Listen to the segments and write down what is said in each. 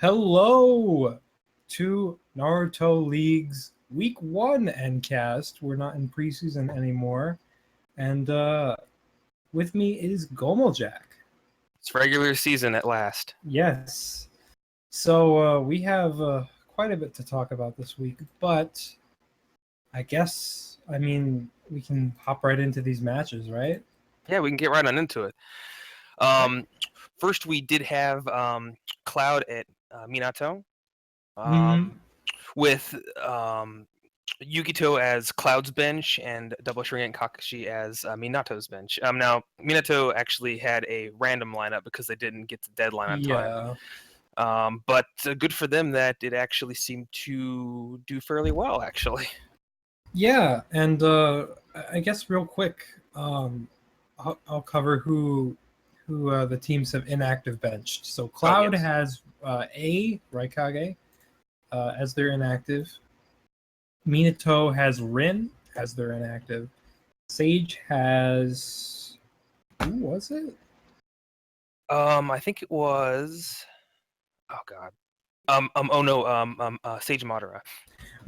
Hello to Naruto League's Week 1 endcast. We're not in preseason anymore. And with me is Gomojack. It's regular season at last. Yes. So we have quite a bit to talk about this week, but we can hop right into these matches, right? Yeah, we can get right on into it. First, we did have Cloud at Minato, with Yukito as Cloud's bench and Double Shuriken Kakashi as Minato's bench. Now, Minato actually had a random lineup because they didn't get the deadline on time. But good for them that it actually seemed to do fairly well, actually. Yeah, and I guess real quick, I'll cover who the teams have inactive benched. So Cloud has Raikage as their inactive. Minato has Rin as their inactive. Sage has who was it? I think it was. Oh God. Sage Madara.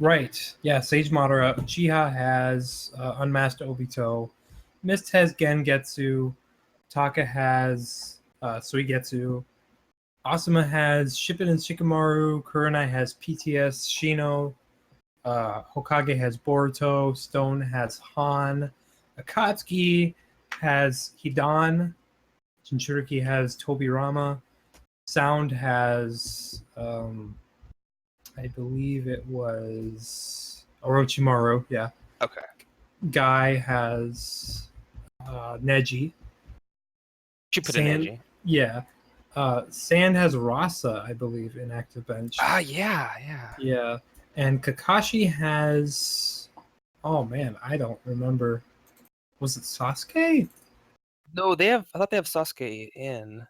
Right. Yeah, Sage Madara. Uchiha has Unmasked Obito. Mist has Gengetsu. Taka has Suigetsu. Asuma has Shippuden and Shikamaru. Kurenai has PTS Shino. Hokage has Boruto. Stone has Han. Akatsuki has Hidan. Jinchuriki has Tobirama. Sound has I believe it was Orochimaru, yeah. Okay. Guy has Neji. Neji. Yeah. Sand has Rasa, I believe, in active bench. Yeah. Yeah. And Kakashi has... Oh, man, I don't remember. Was it Sasuke? No, I thought they have Sasuke in.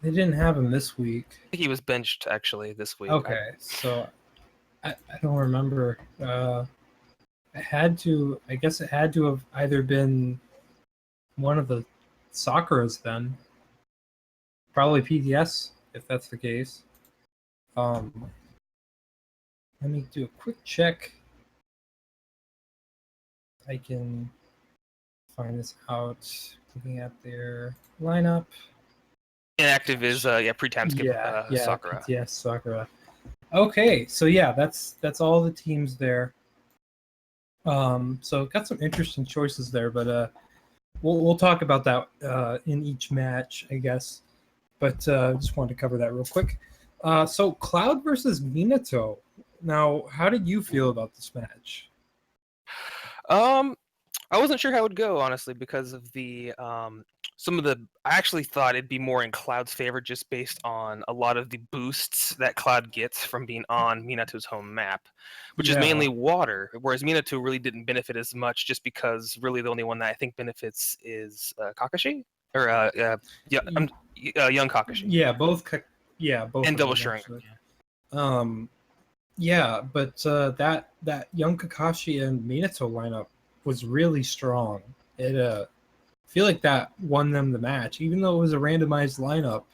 They didn't have him this week. I think he was benched, actually, this week. Okay, so I don't remember. I guess it had to have either been one of the Sakuras then. Probably PTS, if that's the case. Let me do a quick check. I can find this out looking at their lineup. Inactive is pre-time skip Sakura. PTS Sakura. Okay, so yeah, that's all the teams there. So got some interesting choices there, but we'll talk about that in each match, I guess. But just wanted to cover that real quick. So Cloud versus Minato. Now, how did you feel about this match? I wasn't sure how it would go, honestly, because of the I actually thought it'd be more in Cloud's favor just based on a lot of the boosts that Cloud gets from being on Minato's home map, which is mainly water, whereas Minato really didn't benefit as much just because really the only one that I think benefits is Kakashi or young Kakashi. Yeah, both. Both. And Double Shuriken. Yeah, but that young Kakashi and Minato lineup was really strong. I feel like that won them the match, even though it was a randomized lineup.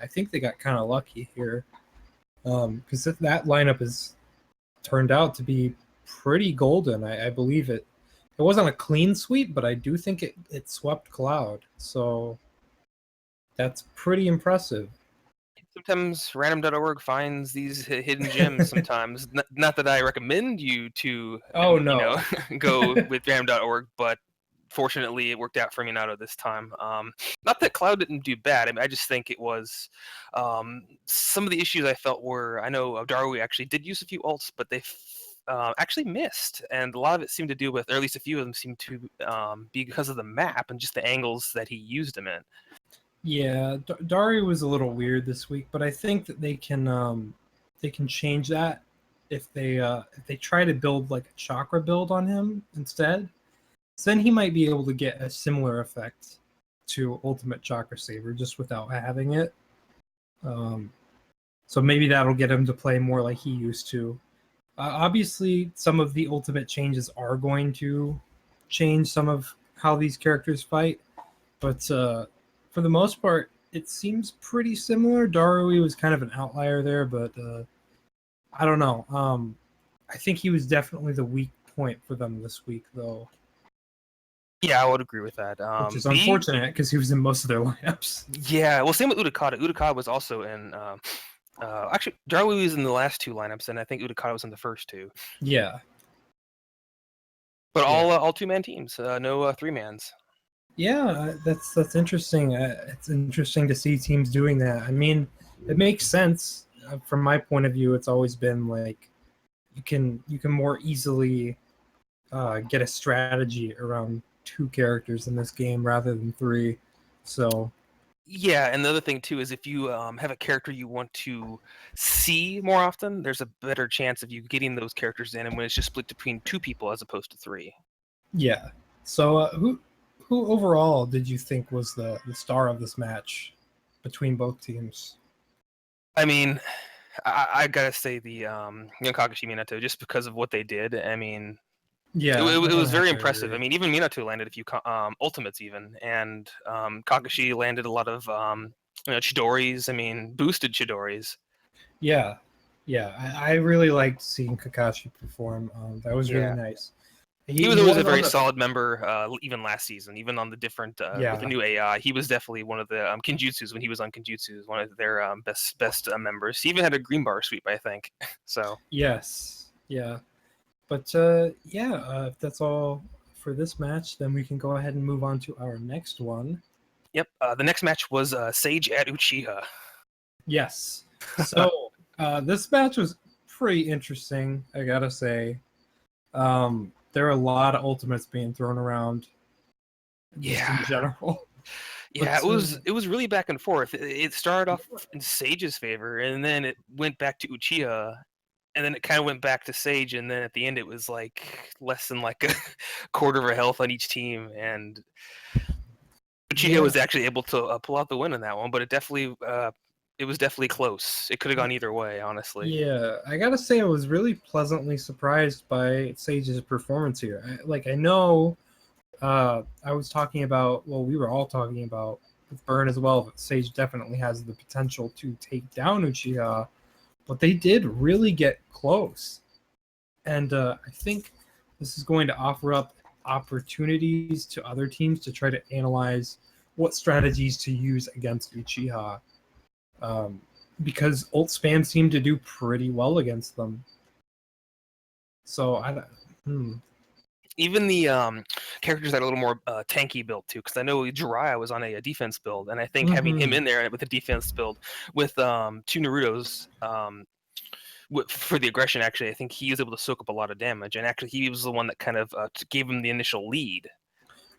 I think they got kind of lucky here, because that lineup has turned out to be pretty golden. I believe it. It wasn't a clean sweep, but I do think it swept Cloud. So that's pretty impressive. Sometimes random.org finds these hidden gems sometimes. Not that I recommend you to go with random.org, but fortunately it worked out for Minato this time. Not that Cloud didn't do bad. I mean, I just think it was some of the issues I felt were, I know Daru actually did use a few ults, but they actually missed, and a lot of it seemed to do with, or at least a few of them seemed to be because of the map and just the angles that he used them in. Yeah, Dario was a little weird this week, but I think that they can change that if they try to build like a chakra build on him instead. So then he might be able to get a similar effect to Ultimate Chakra Saver just without having it. So maybe that'll get him to play more like he used to. Obviously, some of the Ultimate changes are going to change some of how these characters fight, but for the most part, it seems pretty similar. Darui was kind of an outlier there, but I don't know. I think he was definitely the weak point for them this week, though. Yeah, I would agree with that. Which is unfortunate because he was in most of their lineups. Yeah, well, same with Udakata. Udakata was also in. Actually, Darui was in the last 2 lineups, and I think Udakata was in the first 2. Yeah. But all 2-man teams, no 3-mans. Yeah, that's interesting. It's interesting to see teams doing that. I mean, it makes sense from my point of view. It's always been like you can more easily get a strategy around 2 characters in this game rather than 3. So yeah, and the other thing too is if you have a character you want to see more often, there's a better chance of you getting those characters in, and when it's just split between 2 people as opposed to 3. yeah. So who overall did you think was the star of this match between both teams? I mean, I gotta say the young Kakashi Minato, just because of what they did. I mean, yeah, it was very impressive. I mean, even Minato landed a few ultimates even, and Kakashi landed a lot of Chidoris. I mean, boosted Chidoris. Yeah, I really liked seeing Kakashi perform. That was really nice. He was always a very solid member, even last season, even on the different with the new AI. He was definitely one of the Kenjutsus when he was on Kenjutsu, one of their best members. He even had a green bar sweep, I think. So yes, yeah, but if that's all for this match, then we can go ahead and move on to our next one. Yep, the next match was Sage at Uchiha. Yes, so this match was pretty interesting, I gotta say. There are a lot of ultimates being thrown around. Yeah. In general. Yeah, it was really back and forth. It started off in Sage's favor, and then it went back to Uchiha, and then it kind of went back to Sage, and then at the end it was like less than like a quarter of a health on each team, and Uchiha was actually able to pull out the win in that one. But it was definitely close. It could have gone either way, honestly. Yeah, I gotta say I was really pleasantly surprised by Sage's performance here. I know I was talking about, well, we were all talking about with Burn as well, that Sage definitely has the potential to take down Uchiha, but they did really get close. And I think this is going to offer up opportunities to other teams to try to analyze what strategies to use against Uchiha. Because ult spam seemed to do pretty well against them. So even the characters that are a little more tanky built too, because I know Jiraiya was on a defense build, and I think having him in there with a defense build with 2 Narutos for the aggression, actually, I think he was able to soak up a lot of damage, and actually he was the one that kind of gave him the initial lead.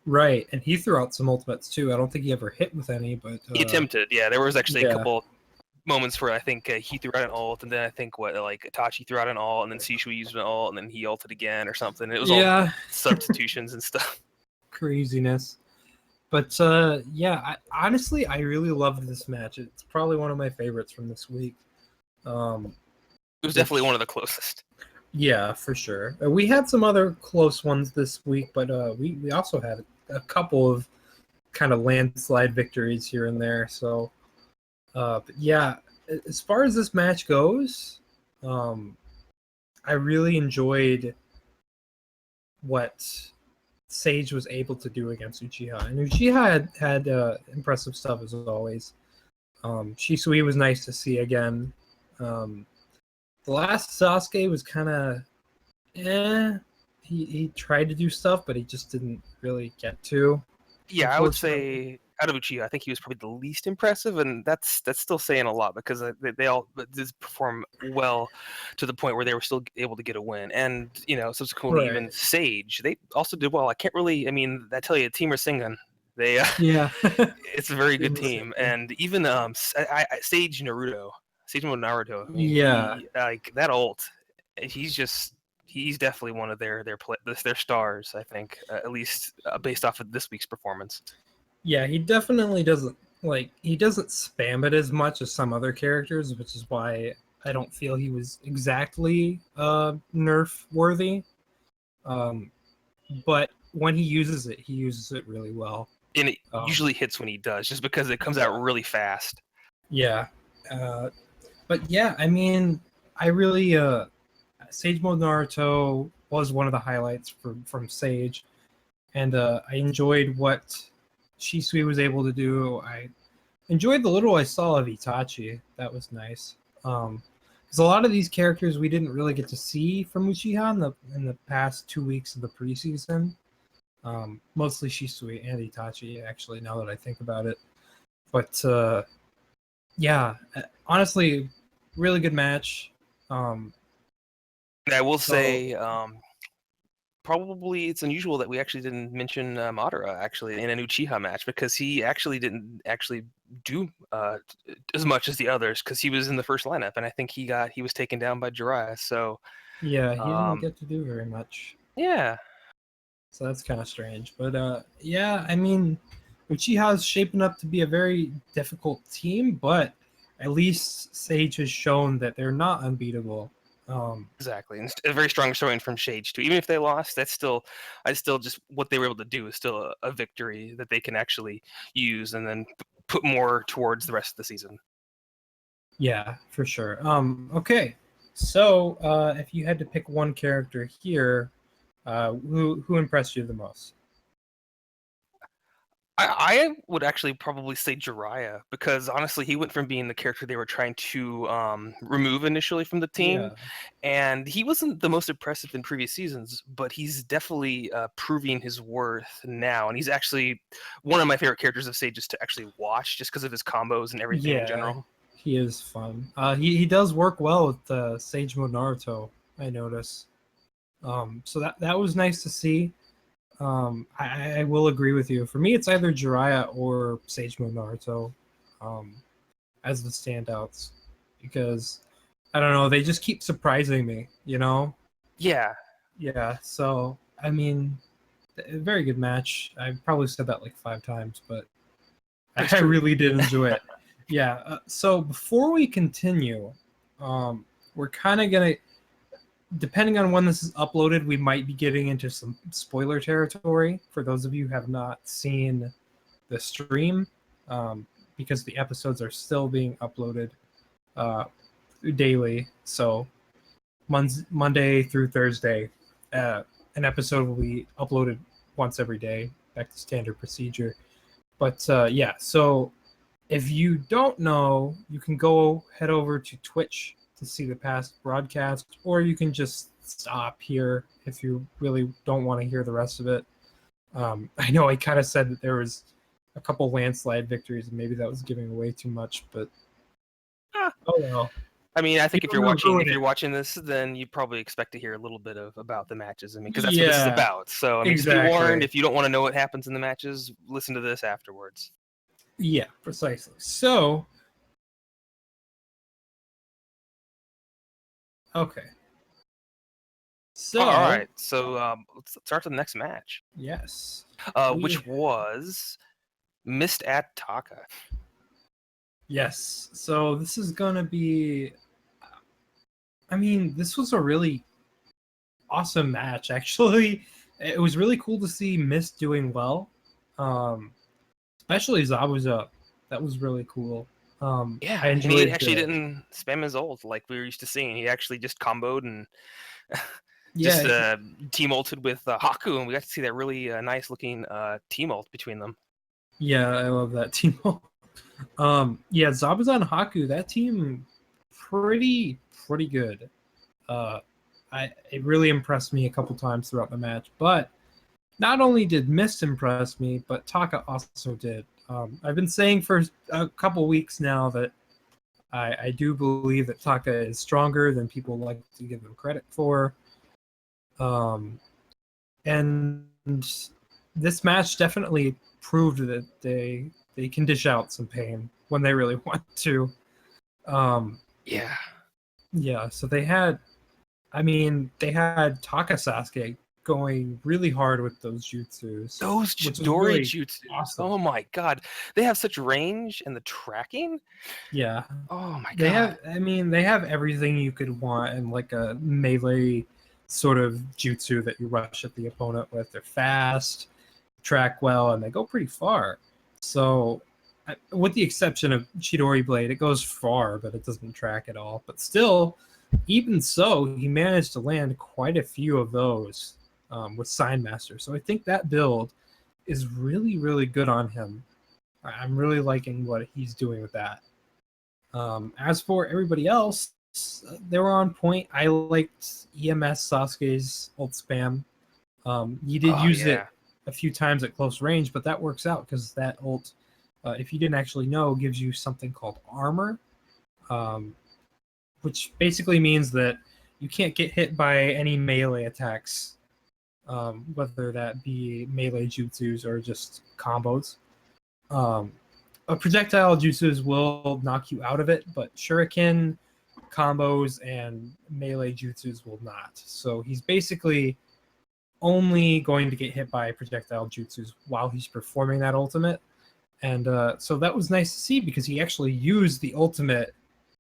Right, and he threw out some ultimates too. I don't think he ever hit with any, but he attempted. Yeah, there was actually a couple moments where I think he threw out an ult, and then I think Itachi threw out an ult, and then Sishu used an ult, and then he ulted again or something. It was all substitutions and stuff. Craziness. But honestly, I really loved this match. It's probably one of my favorites from this week. It was definitely one of the closest. Yeah, for sure. We had some other close ones this week, but we also had a couple of kind of landslide victories here and there. So, but yeah, as far as this match goes, I really enjoyed what Sage was able to do against Uchiha. And Uchiha had impressive stuff as always. Shisui was nice to see again. The last Sasuke was kind of he tried to do stuff, but he just didn't really get to. Yeah, I would say out of Uchiha, I think he was probably the least impressive, and that's still saying a lot because they all did perform well to the point where they were still able to get a win. And subsequently, even Sage, they also did well. I can't really, I mean, I tell you, Team Rasengan, they it's a very good team, and even Sage Naruto. I mean, like that ult, he's definitely one of their stars, I think, at least based off of this week's performance. Yeah, he definitely doesn't spam it as much as some other characters, which is why I don't feel he was exactly nerf worthy. But when he uses it really well. And it usually hits when he does, just because it comes out really fast. Yeah. But yeah, I mean, I really Sage Mode Naruto was one of the highlights from Sage, and I enjoyed what Shisui was able to do. I enjoyed the little I saw of Itachi. That was nice. Because a lot of these characters we didn't really get to see from Uchiha in the past 2 weeks of the preseason. Mostly Shisui and Itachi, actually, now that I think about it. But yeah, honestly, really good match. I will say, probably it's unusual that we actually didn't mention Madara actually in an Uchiha match, because he actually didn't actually do as much as the others, because he was in the first lineup, and I think he was taken down by Jiraiya. So yeah, he didn't get to do very much. Yeah. So that's kind of strange. But yeah, I mean, Uchiha's shaping up to be a very difficult team, but at least Sage has shown that they're not unbeatable. Exactly, and a very strong showing from Sage too. Even if they lost, that's still, just what they were able to do is still a victory that they can actually use and then put more towards the rest of the season. Yeah, for sure. Okay, so if you had to pick one character here, who impressed you the most? I would actually probably say Jiraiya, because honestly, he went from being the character they were trying to remove initially from the team, and he wasn't the most impressive in previous seasons, but he's definitely proving his worth now, and he's actually one of my favorite characters of Sage just to actually watch, just because of his combos and everything in general. He is fun. He does work well with Sage Mode Naruto, I notice. So that was nice to see. I will agree with you. For me, it's either Jiraiya or Sage Mode Naruto as the standouts, because I don't know, they just keep surprising me, you know? Yeah. Yeah, so I mean, a very good match. I've probably said that like 5 times, but I really did enjoy it. Yeah, so before we continue, we're kind of going to, depending on when this is uploaded, we might be getting into some spoiler territory for those of you who have not seen the stream, because the episodes are still being uploaded daily. So Monday through Thursday, an episode will be uploaded once every day, back to standard procedure. But yeah, so if you don't know, you can go head over to Twitch to see the past broadcast, or you can just stop here if you really don't want to hear the rest of it. I know I kind of said that there was a couple landslide victories, and maybe that was giving away too much, but oh well. I mean, I think if you're watching this, then you probably expect to hear a little bit about the matches. I mean, because that's what this is about. So I mean, just be warned, if you don't want to know what happens in the matches, listen to this afterwards. Yeah, precisely. So, okay. So, all right. So let's start the next match. Yes. Which was Mist at Taka. Yes. So this is gonna be. I mean, this was a really awesome match. Actually, it was really cool to see Mist doing well. Especially Zabuza. That was really cool. Yeah, and he actually didn't spam his ult like we were used to seeing. He actually just comboed and just team ulted with Haku, and we got to see that really nice looking team ult between them. Yeah, I love that team ult. Yeah, Zabuza and Haku, that team pretty good. It really impressed me a couple times throughout the match, but not only did Mist impress me, but Taka also did. I've been saying for a couple weeks now that I do believe that Taka is stronger than people like to give him credit for. And this match definitely proved that they can dish out some pain when they really want to. Yeah, so they had Taka Sasuke going really hard with those jutsus. Those Dori really jutsus. Awesome. Oh my god. They have such range, and the tracking. Yeah. Oh my god. They have everything you could want in like a melee sort of jutsu that you rush at the opponent with. They're fast. track well, and they go pretty far. So, with the exception of Chidori Blade, it goes far, but it doesn't track at all. But still, even so, he managed to land quite a few of those with Sign Master. So I think that build is really, really good on him. I'm really liking what he's doing with that. As for everybody else, they were on point. I liked EMS Sasuke's ult spam. He did use it a few times at close range, but that works out because that ult, if you didn't actually know, gives you something called armor, which basically means that you can't get hit by any melee attacks, whether that be melee jutsus or just combos. Projectile jutsus will knock you out of it, but shuriken, combos, and melee jutsus will not. So he's basically only going to get hit by projectile jutsus while he's performing that ultimate. And so that was nice to see because he actually used the ultimate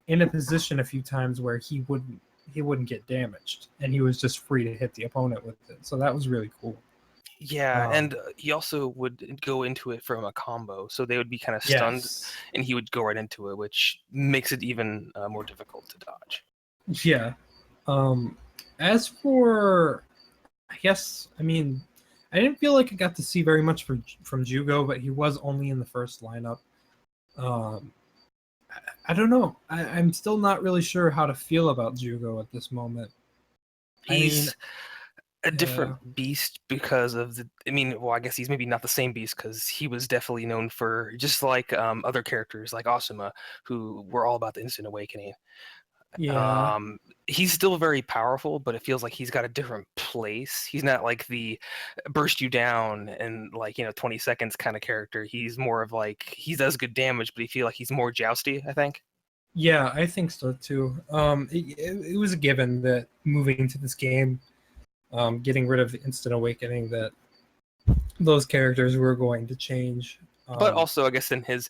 in a position a few times where he wouldn't get damaged, and he was just free to hit the opponent with it. So that was really cool. Yeah, and he also would go into it from a combo, so they would be kind of stunned, and he would go right into it, which makes it even more difficult to dodge. Yeah. As for, I guess, I mean, I didn't feel like I got to see very much from Jugo, but he was only in the first lineup. I don't know. I'm still not really sure how to feel about Jugo at this moment. He's a different beast because of the. I mean, well, I guess he's maybe not the same beast because he was definitely known for just like other characters like Asuma, who were all about the instant awakening. Yeah. He's still very powerful, but it feels like he's got a different place. He's not like the burst you down in 20 seconds kind of character. He's more of like he does good damage, but he feel like he's more jousty, I think. Yeah, I think so too. It was a given that moving into this game, getting rid of the instant awakening, that those characters were going to change. But also, I guess in his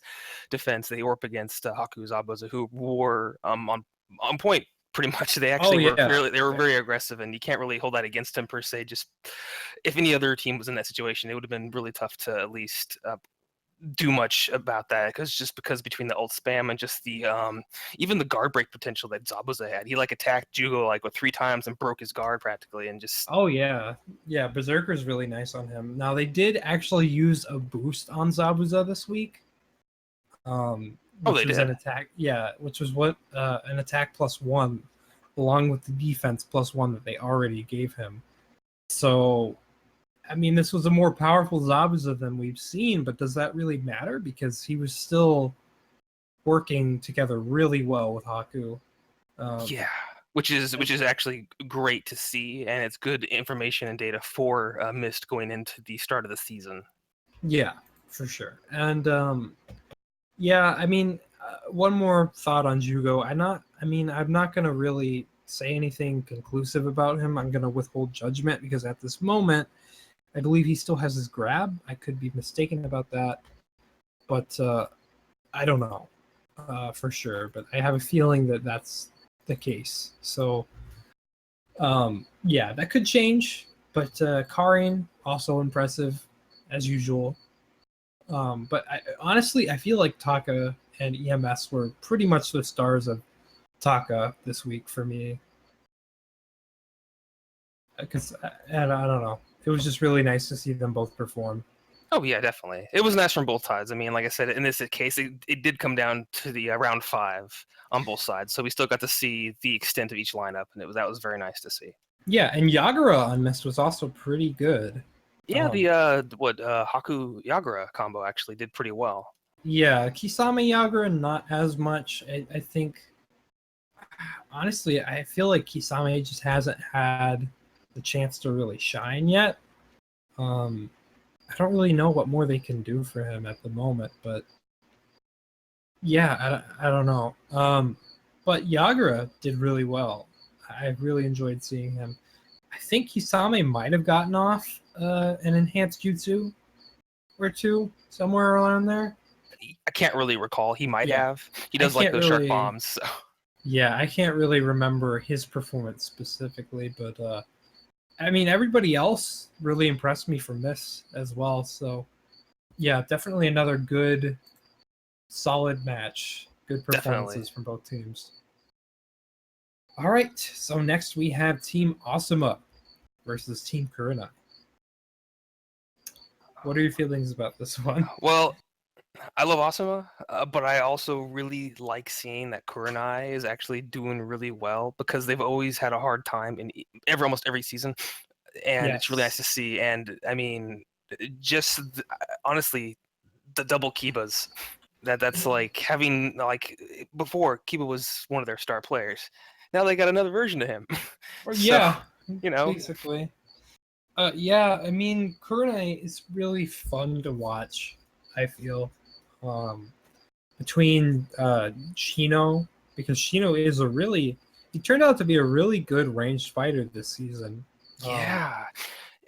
defense, they were up against Haku Zabuza, who were on point pretty much. They actually were very aggressive, and you can't really hold that against him per se. Just if any other team was in that situation, it would have been really tough to at least do much about that, because between the ult spam and just the even the guard break potential that Zabuza had, he attacked Jugo with 3 times and broke his guard practically, and just Berserker's really nice on him. Now they did actually use a boost on Zabuza this week. Which was an attack, which was what an attack +1 along with the defense +1 that they already gave him. So I mean, this was a more powerful Zabuza than we've seen, but does that really matter? Because he was still working together really well with Haku. Which is actually great to see, and it's good information and data for Mist going into the start of the season. Yeah, for sure. And I mean, one more thought on Jugo. I'm not going to really say anything conclusive about him. I'm going to withhold judgment because at this moment, I believe he still has his grab. I could be mistaken about that, but I don't know for sure. But I have a feeling that that's the case. So, that could change. But Karin, also impressive, as usual. But honestly, I feel like Taka and EMS were pretty much the stars of Taka this week for me. Because I don't know. It was just really nice to see them both perform. Oh yeah, definitely. It was nice from both sides. I mean, like I said, in this case, it did come down to the round 5 on both sides, so we still got to see the extent of each lineup, and that was very nice to see. Yeah, and Yagura on Mist was also pretty good. Yeah, the Haku Yagura combo actually did pretty well. Yeah, Kisame Yagura not as much. I think, honestly, I feel like Kisame just hasn't had the chance to really shine yet. I don't really know what more they can do for him at the moment, but I don't know. But Yagura did really well. I really enjoyed seeing him. I think Kisame might have gotten off an enhanced jutsu or 2 somewhere around there. I can't really recall. He might have. He does like those shark bombs. So. Yeah, I can't really remember his performance specifically, but I mean, everybody else really impressed me from this as well. So, yeah, definitely another good, solid match. Good performances Definitely. from both teams. All right, so next we have Team Asuma versus Team Kurina. What are your feelings about this one? Well, I love Asuma, but I also really like seeing that Kurenai is actually doing really well because they've always had a hard time in almost every season, and it's really nice to Yes. see. And I mean, honestly, the double Kibas. That's like having like before Kiba was one of their star players. Now they got another version of him. Or So, yeah, you know, basically. Yeah, I mean, Kurunai is really fun to watch. I feel, um, between Shino, because Shino is a really, he turned out to be a really good ranged fighter this season. yeah.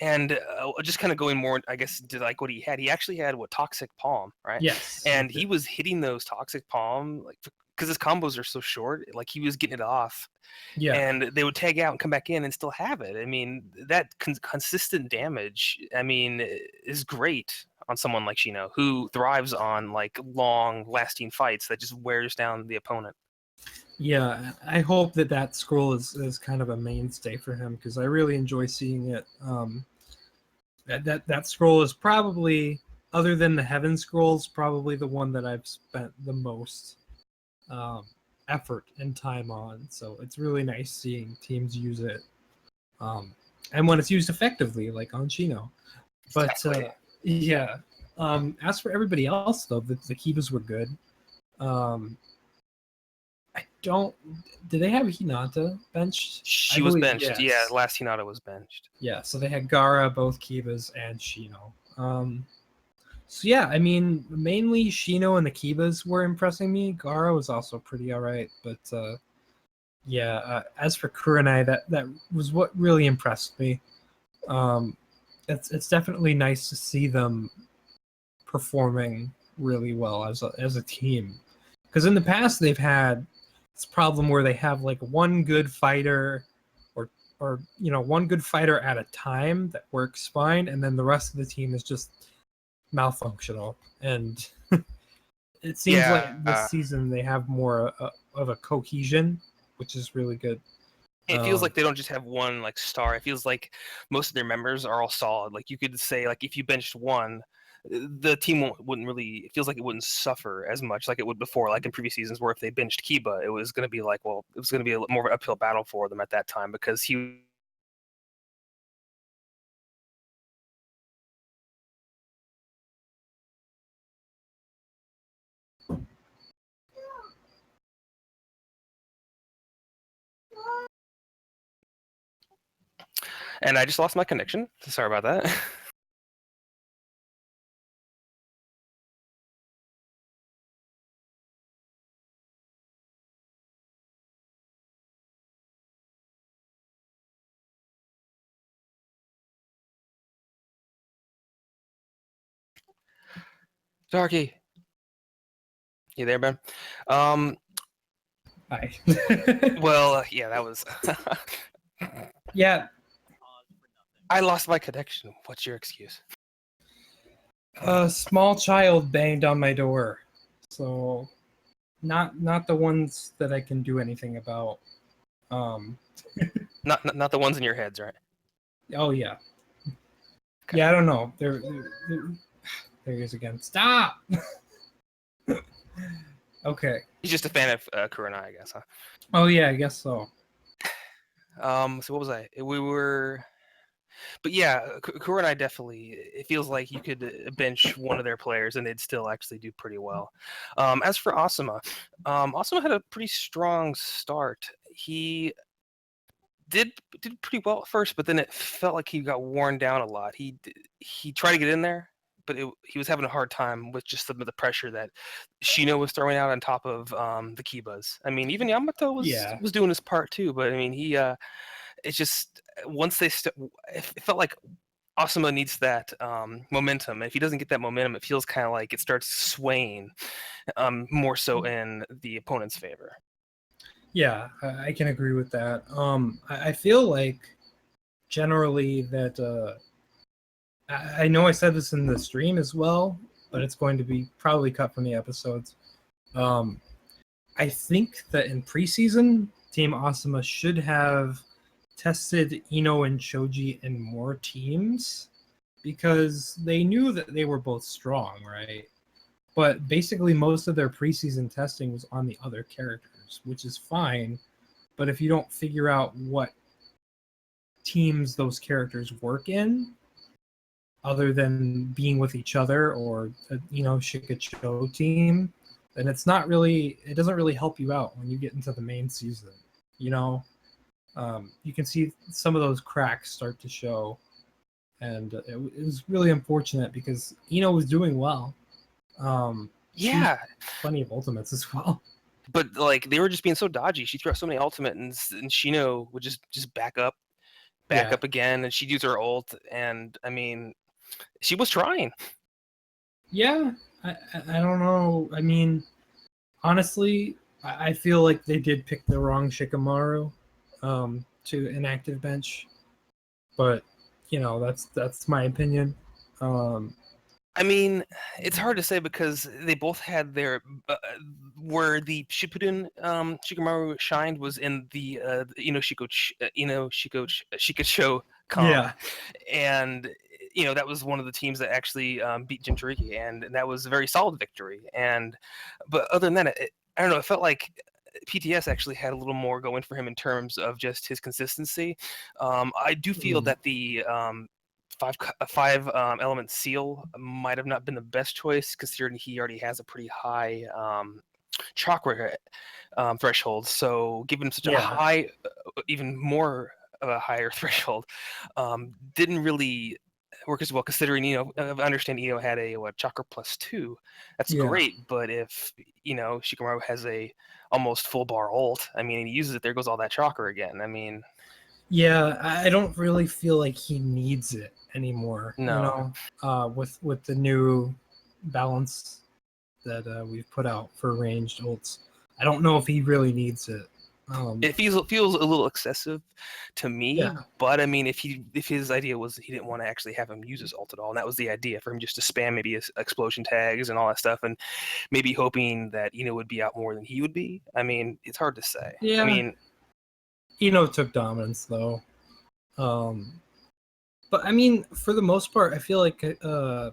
And just kind of going more, I guess, to like what he had. He actually had what Toxic Palm, right? Yes, And he was hitting those Toxic Palm like because his combos are so short. Like he was getting it off, yeah, and they would tag out and come back in and still have it. I mean, that consistent damage, I mean, is great on someone like Shino who thrives on like long lasting fights that just wears down the opponent. yeah. I hope that that scroll is kind of a mainstay for him because I really enjoy seeing it. That scroll is probably, other than the Heaven scrolls, probably the one that I've spent the most um, effort and time on. So it's really nice seeing teams use it, um, and when it's used effectively, like on Chino. But Exactly. yeah, as for everybody else, though, the Kibas were good. Um, I don't. Do they have Hinata benched? I She was believe benched. Yeah, yes. last Hinata was benched. Yeah, so they had Gara, both Kibas, and Shino. So yeah, I mean, mainly Shino and the Kibas were impressing me. Gara was also pretty alright, but yeah, as for Kurenai, that was what really impressed me. It's definitely nice to see them performing really well as a team, because in the past they've had this problem where they have like one good fighter, or one good fighter at a time that works fine, and then the rest of the team is just malfunctional. And it seems like this Yeah, season they have more of a cohesion, which is really good. it feels like they don't just have one like star. It feels like most of their members are all solid. Like you could say, like if you benched one, the team wouldn't really. It feels like it wouldn't suffer as much like it would before, like in previous seasons, where if they benched Kiba, it was going to be like, well, it was going to be more of an uphill battle for them at that time because he. And I just lost my connection. Sorry about that. Darky, you there, Ben? Um, Hi. well, yeah, that was. Yeah, I lost my connection. What's your excuse? a small child banged on my door, so not the ones that I can do anything about. Um, Not the ones in your heads, right? oh yeah, Okay. yeah. I don't know. There he is again. Stop. Okay. He's just a fan of Kurenai, I guess, huh? Oh yeah, I guess so. So what was I? We were, but yeah, Kurenai definitely. It feels like you could bench one of their players and they'd still actually do pretty well. As for Asuma, Asuma had a pretty strong start. He did pretty well at first, but then it felt like he got worn down a lot. He tried to get in there, but he was having a hard time with just some of the pressure that Shino was throwing out on top of the Kibas. I mean, even Yamato Yeah, was doing his part too, but I mean, it's just once it felt like Asuma needs that momentum. And if he doesn't get that momentum, it feels kind of like it starts swaying more so in the opponent's favor. yeah. I can agree with that. I feel like generally that I know I said this in the stream as well, but it's going to be probably cut from the episodes. I think that in preseason, Team Asuma should have tested Ino and Choji in more teams because they knew that they were both strong, right? But basically, most of their preseason testing was on the other characters, which is fine. But if you don't figure out what teams those characters work in, other than being with each other or Shikacho team, then it doesn't really help you out when you get into the main season. You can see some of those cracks start to show, and it was really unfortunate because Ino was doing well. Yeah, plenty of ultimates as well. But like they were just being so dodgy. She threw out so many ultimates, and Shino would just back up again, and she'd use her ult. And I mean, she was trying. Yeah, I don't know. I mean, honestly, I feel like they did pick the wrong Shikamaru to inactive bench, but that's my opinion. I mean, it's hard to say because they both had their where the Shippuden Shikamaru shined was in the Shikacho comp. Yeah. And that was one of the teams that actually beat Jinchuriki, and that was a very solid victory. But other than that, I don't know. It felt like PTS actually had a little more going for him in terms of just his consistency. I do feel that the five element seal might have not been the best choice, considering he already has a pretty high chakra threshold. So giving him such a high, even more of a higher threshold, didn't really work as well. Considering I understand Ino had a chakra +2, that's great. But if Shikamaru has a almost full bar ult, I mean, and he uses it, there goes all that chakra again. I mean. Yeah, I don't really feel like he needs it anymore. No. With the new balance that we've put out for ranged ults, I don't know if he really needs it. It feels a little excessive to me. Yeah. But I mean, if his idea was he didn't want to actually have him use his ult at all, and that was the idea for him just to spam maybe his explosion tags and all that stuff, and maybe hoping that would be out more than he would be. I mean, it's hard to say. Yeah. I mean, took dominance though. But I mean, for the most part, I feel like I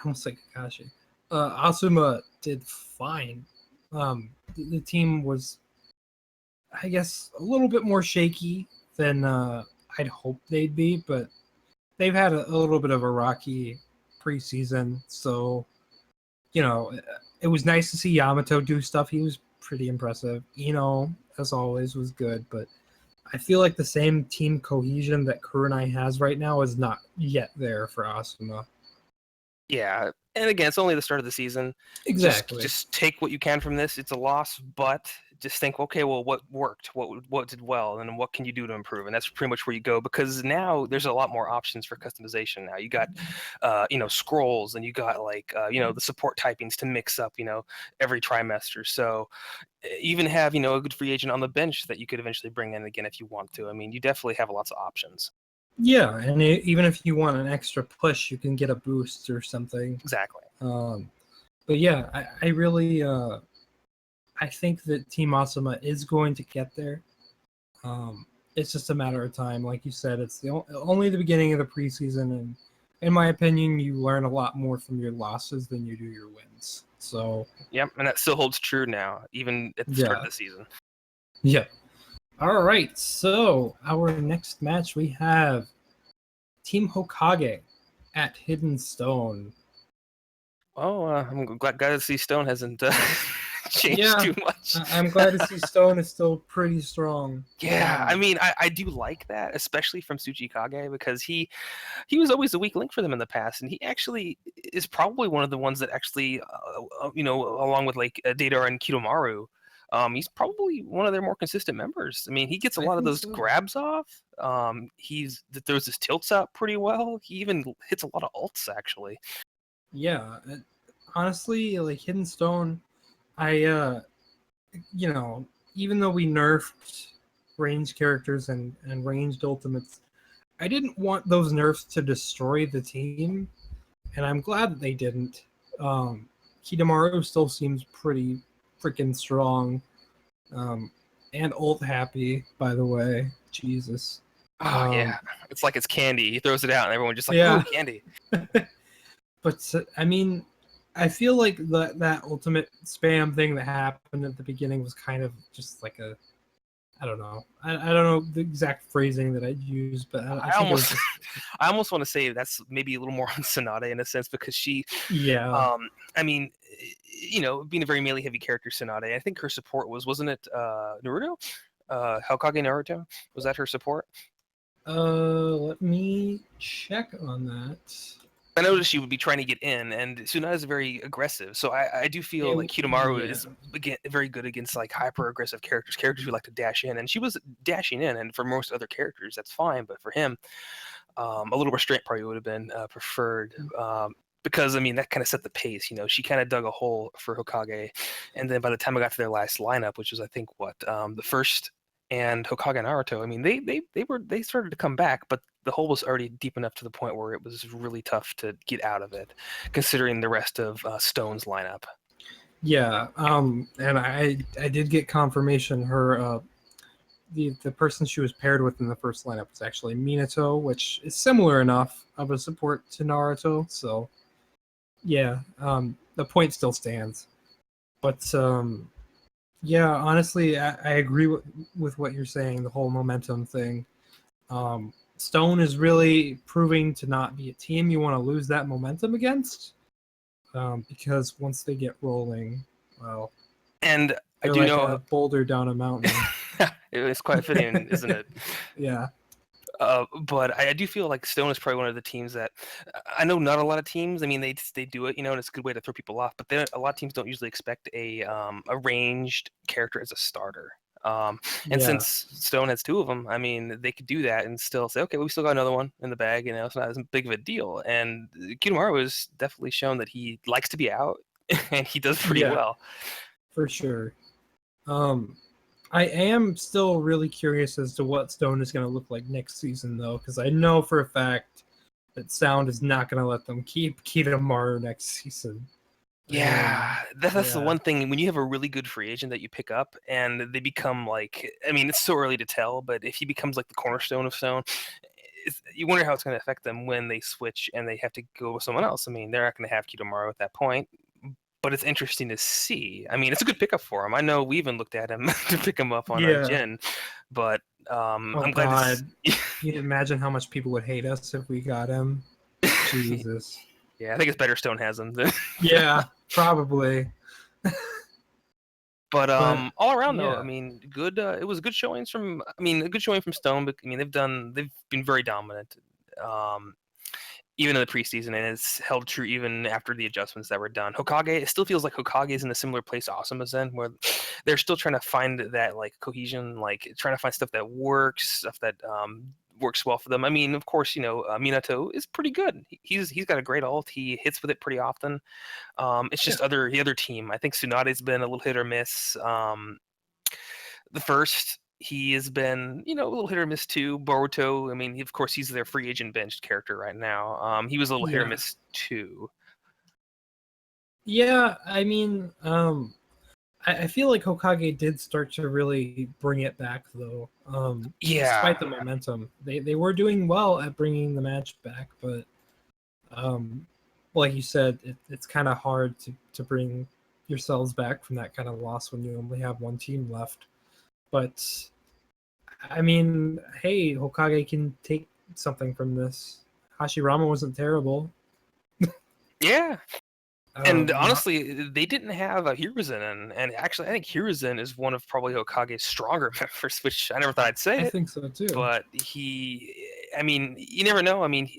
almost like Kakashi. Asuma did fine. The team was, I guess, a little bit more shaky than I'd hoped they'd be, but they've had a little bit of a rocky preseason, so it was nice to see Yamato do stuff. He was pretty impressive. As always, was good, but I feel like the same team cohesion that Kurenai has right now is not yet there for Asuma. Yeah, and again, it's only the start of the season. Exactly. Just take what you can from this. It's a loss, but just think, okay, well, what worked? What did well? And what can you do to improve? And that's pretty much where you go, because now there's a lot more options for customization. Now you got, scrolls, and you got the support typings to mix up, every trimester. So even have, a good free agent on the bench that you could eventually bring in again if you want to. I mean, you definitely have lots of options. Yeah, and even if you want an extra push, you can get a boost or something. Exactly. But yeah, I really I think that Team Asuma is going to get there. It's just a matter of time. Like you said, it's only the beginning of the preseason, and in my opinion, you learn a lot more from your losses than you do your wins. So yep, and that still holds true now, even at the start of the season. Yeah. All right, so our next match we have Team Hokage at Hidden Stone. Oh, I'm glad to see Stone hasn't changed too much. I'm glad to see Stone is still pretty strong. Yeah, I mean, I do like that, especially from Tsuchikage, because he was always a weak link for them in the past, and he actually is probably one of the ones that actually, along with Deidara and Kidomaru, he's probably one of their more consistent members. I mean, he gets a lot of those grabs off. He throws his tilts out pretty well. He even hits a lot of ults, actually. Yeah, honestly, Hidden Stone, I even though we nerfed ranged characters and ranged ultimates, I didn't want those nerfs to destroy the team, and I'm glad that they didn't. Kidomaru still seems pretty freaking strong, and ult happy. By the way, Jesus. Oh yeah, it's like it's candy. He throws it out, and everyone just like, Yeah. "Ooh, candy." But I mean, I feel like that ultimate spam thing that happened at the beginning was kind of just like a, I don't know. I don't know the exact phrasing that I'd use, but I think it was just, I almost want to say that's maybe a little more on Sonata in a sense because she, yeah. I mean, being a very melee heavy character, Sonata. I think her support wasn't it Naruto, Hokage Naruto? Was that her support? Let me check on that. I noticed she would be trying to get in, and Tsunade is very aggressive. So I do feel like Kidomaru Yeah. is again very good against like hyper aggressive characters who like to dash in, and she was dashing in. And for most other characters, that's fine, but for him, a little restraint probably would have been preferred. Because I mean that kind of set the pace. She kind of dug a hole for Hokage, and then by the time I got to their last lineup, which was I think the first and Hokage Naruto, I mean they started to come back, but the hole was already deep enough to the point where it was really tough to get out of it, considering the rest of Stone's lineup. Yeah, and I did get confirmation. Her the person she was paired with in the first lineup was actually Minato, which is similar enough of a support to Naruto. So yeah, the point still stands. But yeah, honestly, I agree with what you're saying. The whole momentum thing. Stone is really proving to not be a team you want to lose that momentum against, because once they get rolling, well, And I they're do like know a boulder down a mountain. it's quite fitting, isn't it? Yeah. But I do feel like Stone is probably one of the teams that I know not a lot of teams. I mean, they do it, and it's a good way to throw people off. But a lot of teams don't usually expect a ranged character as a starter. And Yeah. since Stone has two of them, I mean, they could do that and still say, okay, we still got another one in the bag. It's not as big of a deal. And Kidomaru has definitely shown that he likes to be out, and he does pretty well. For sure. I am still really curious as to what Stone is going to look like next season, though, because I know for a fact that Sound is not going to let them keep Kidomaru next season. Yeah, that's the one thing. When you have a really good free agent that you pick up and they become like, I mean, it's so early to tell, but if he becomes like the cornerstone of Stone, you wonder how it's going to affect them when they switch and they have to go with someone else. I mean, they're not going to have Kidomaru at that point, but it's interesting to see. I mean, it's a good pickup for him. I know we even looked at him to pick him up on Jin, but I'm glad. You can imagine how much people would hate us if we got him. Jesus. Yeah, I think it's better Stone has him. Than... Yeah, probably. But all around though, I mean, good. It was good showings from. I mean, a good showing from Stone. But I mean, they've been very dominant, even in the preseason, and it's held true even after the adjustments that were done. Hokage, it still feels like Hokage is in a similar place Awesome is in, where they're still trying to find that like cohesion, like trying to find stuff that works, stuff that works well for them. I mean, of course, Minato is pretty good. He's got a great ult. He hits with it pretty often. It's just the other team. I think Tsunade's been a little hit or miss. The first, he has been, a little hit or miss too. Boruto, I mean, of course, he's their free agent benched character right now. He was a little hit or miss too. Yeah, I mean, I feel like Hokage did start to really bring it back, though. Despite the momentum, they were doing well at bringing the match back, but like you said, it's kind of hard to bring yourselves back from that kind of loss when you only have one team left. But I mean, hey, Hokage can take something from this. Hashirama wasn't terrible. Yeah. And honestly, they didn't have a Hiruzen, and actually, I think Hiruzen is one of probably Hokage's stronger members, which I never thought I'd say. I think so too. But I mean, you never know. I mean,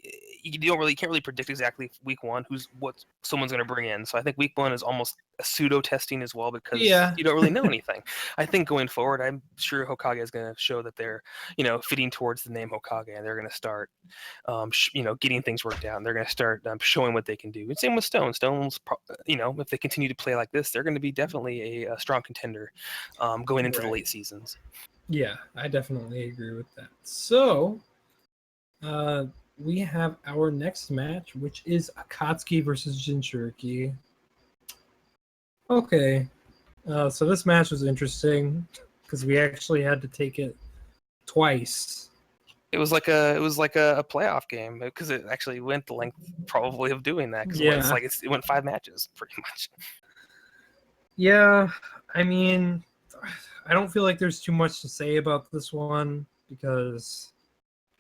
you can't really predict exactly week one what someone's going to bring in. So I think week one is almost a pseudo testing as well because you don't really know anything. I think going forward, I'm sure Hokage is going to show that they're fitting towards the name Hokage, and they're going to start getting things worked out, and they're going to start showing what they can do. And same with Stone. Stone's if they continue to play like this, they're going to be definitely a strong contender going into the late seasons. Yeah, I definitely agree with that. So We have our next match, which is Akatsuki versus Jinchuriki. Okay, so this match was interesting because we actually had to take it twice. It was like a playoff game because it actually went the length probably of doing that. Cause Yeah. it went 5 matches pretty much. Yeah, I mean, I don't feel like there's too much to say about this one because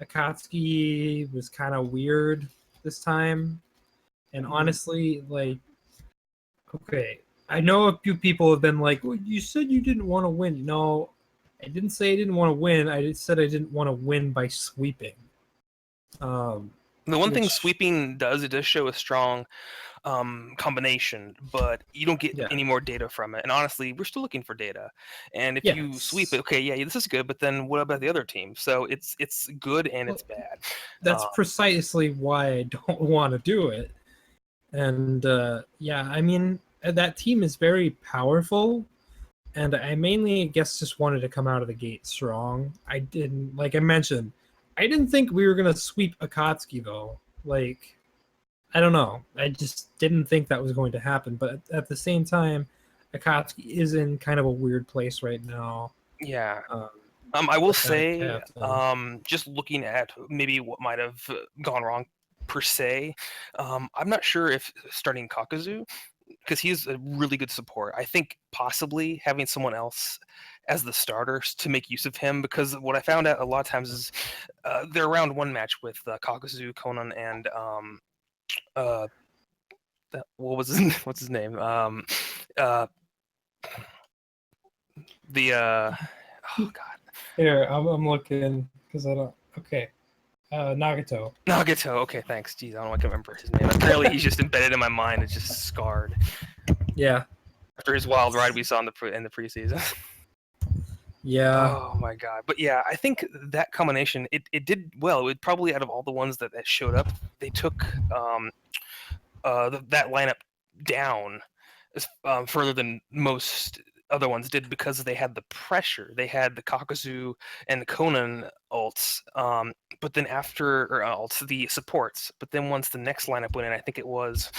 Akatsuki was kind of weird this time. And honestly, like, okay, I know a few people have been like, well, you said you didn't want to win. No, I didn't say I didn't want to win. I just said I didn't want to win by sweeping. The one thing sweeping does, it does show a strong combination, but you don't get any more data from it. And honestly, we're still looking for data. And if you sweep it, okay, yeah, this is good, but then what about the other team? So it's good and it's bad. That's precisely why I don't want to do it. And yeah, I mean, that team is very powerful. And I mainly, guess, just wanted to come out of the gate strong. I didn't, like I mentioned, I didn't think we were going to sweep Akatsuki, though. Like, I don't know. I just didn't think that was going to happen. But at the same time, Akatsuki is in kind of a weird place right now. Yeah. I will say, just looking at maybe what might have gone wrong per se, I'm not sure if starting Kakuzu, because he's a really good support. I think possibly having someone else as the starters to make use of him, because what I found out a lot of times is they're around one match with Kakuzu, Conan, and what's his name? Oh god. Here, I'm looking because I don't. Okay. Nagato. Nagato. Okay, thanks. Jeez, I don't know if I can remember his name. Apparently, he's just embedded in my mind. It's just scarred. Yeah. After his wild ride we saw in the preseason. Yeah. Oh my god. But yeah, I think that combination it did well. It probably out of all the ones that showed up, they took that lineup down further than most other ones did because they had the pressure. They had the Kakuzu and the Conan ults, but then the supports. But then once the next lineup went in, I think it was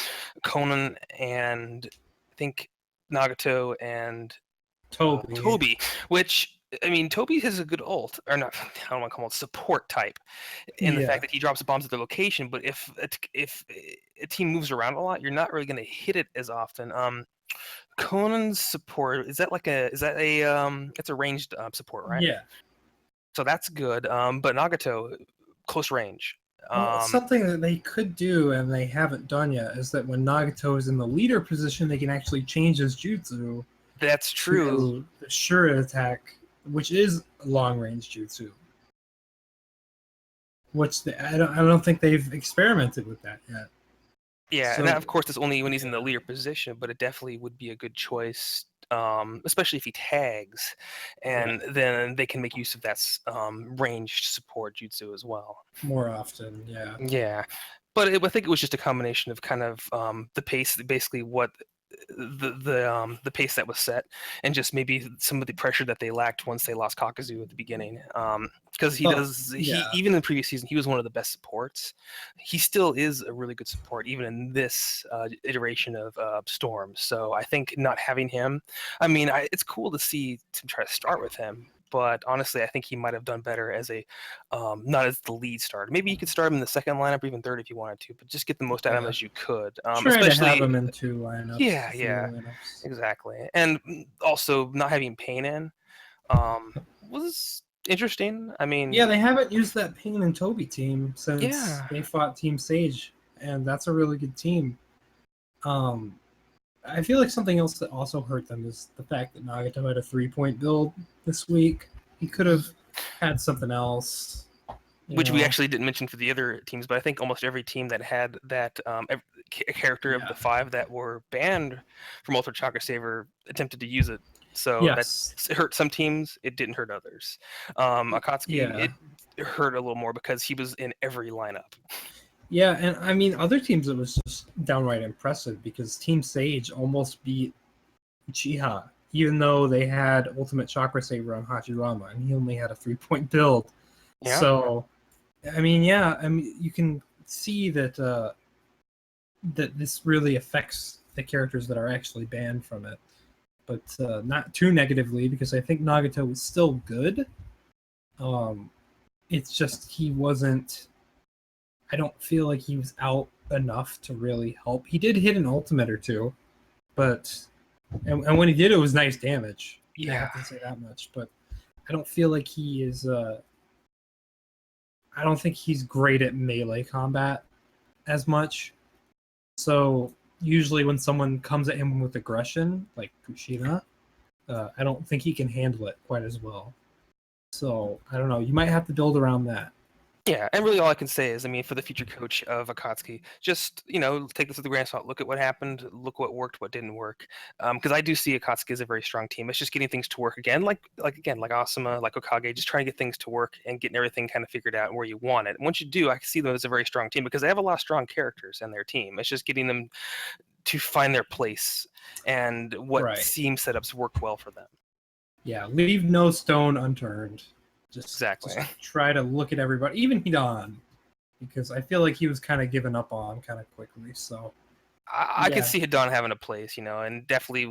Conan and I think Nagato and Toby, which I mean, Toby has a good ult, or not? I don't want to call it support type, in the fact that he drops bombs at their location. But if a team moves around a lot, you're not really going to hit it as often. Conan's support it's a ranged support, right? Yeah. So that's good. But Nagato, close range. Well, something that they could do and they haven't done yet is that when Nagato is in the leader position, they can actually change his jutsu. That's true. To the sure attack, which is long range jutsu. Which I don't think they've experimented with that yet. Yeah, so, and that, of course, is only when he's in the leader position, but it definitely would be a good choice, especially if he tags, and then they can make use of that ranged support jutsu as well. More often, yeah. Yeah, but I think it was just a combination of kind of the pace, basically what the pace that was set, and just maybe some of the pressure that they lacked once they lost Kakuzu at the beginning. Because he even in the previous season he was one of the best supports. He still is a really good support even in this iteration of Storm. So I think not having him, I mean, it's cool to see to try to start with him. But honestly, I think he might have done better as a not as the lead starter. Maybe you could start him in the second lineup or even third if you wanted to, but just get the most out of him as you could. Try to have him in 2 lineups. Yeah, exactly. And also not having Pain in was interesting. I mean, yeah, they haven't used that Pain and Toby team since they fought Team Sage, and that's a really good team. I feel like something else that also hurt them is the fact that Nagato had a 3-point build this week. He could have had something else. Which we actually didn't mention for the other teams, but I think almost every team that had that character of the 5 that were banned from Ultra Chakra Saver attempted to use it. So that hurt some teams. It didn't hurt others. Akatsuki, it hurt a little more because he was in every lineup. Yeah, and I mean, other teams, it was just downright impressive because Team Sage almost beat Uchiha, even though they had Ultimate Chakra Saver on Hachirama, and he only had a 3-point build. Yeah. So, I mean, yeah, I mean, you can see that that this really affects the characters that are actually banned from it, but not too negatively because I think Nagato was still good. Um, it's just he wasn't. I don't feel like he was out enough to really help. He did hit an ultimate or two, but and when he did, it was nice damage. I Yeah. have to say that much. But I don't feel like he is. I don't think he's great at melee combat as much. So usually when someone comes at him with aggression, like Kushina, I don't think he can handle it quite as well. So I don't know. You might have to build around that. Yeah, and really all I can say is, I mean, for the future coach of Akatsuki, just, take this with a grain of salt. Look at what happened. Look what worked, what didn't work. Because I do see Akatsuki as a very strong team. It's just getting things to work again, like Asuma, like Okage, just trying to get things to work and getting everything kind of figured out where you want it. And once you do, I see them as a very strong team because they have a lot of strong characters in their team. It's just getting them to find their place and what Right. team setups worked well for them. Yeah, leave no stone unturned. Exactly. Just try to look at everybody, even Hidan, because I feel like he was kind of given up on kind of quickly. So I could see Hidan having a place, and definitely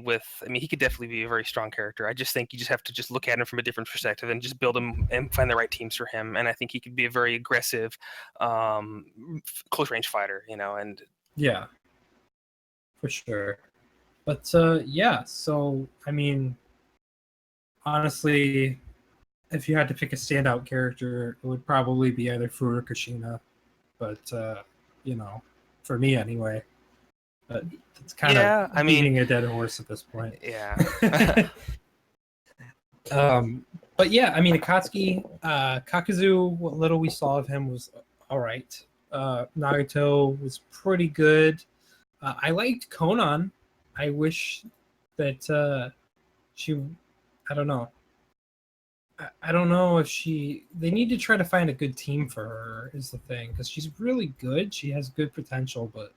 he could definitely be a very strong character. I just think you just have to just look at him from a different perspective and just build him and find the right teams for him. And I think he could be a very aggressive, close range fighter, and yeah, for sure. But yeah, so I mean, honestly, if you had to pick a standout character, it would probably be either Fu or Kushina. But for me anyway. But it's kind of beating a dead horse at this point. Yeah. But yeah, I mean, Akatsuki, Kakuzu, what little we saw of him was all right. Nagato was pretty good. I liked Conan. I wish that she, I don't know. I don't know if they need to try to find a good team for her is the thing, because she's really good. She has good potential, but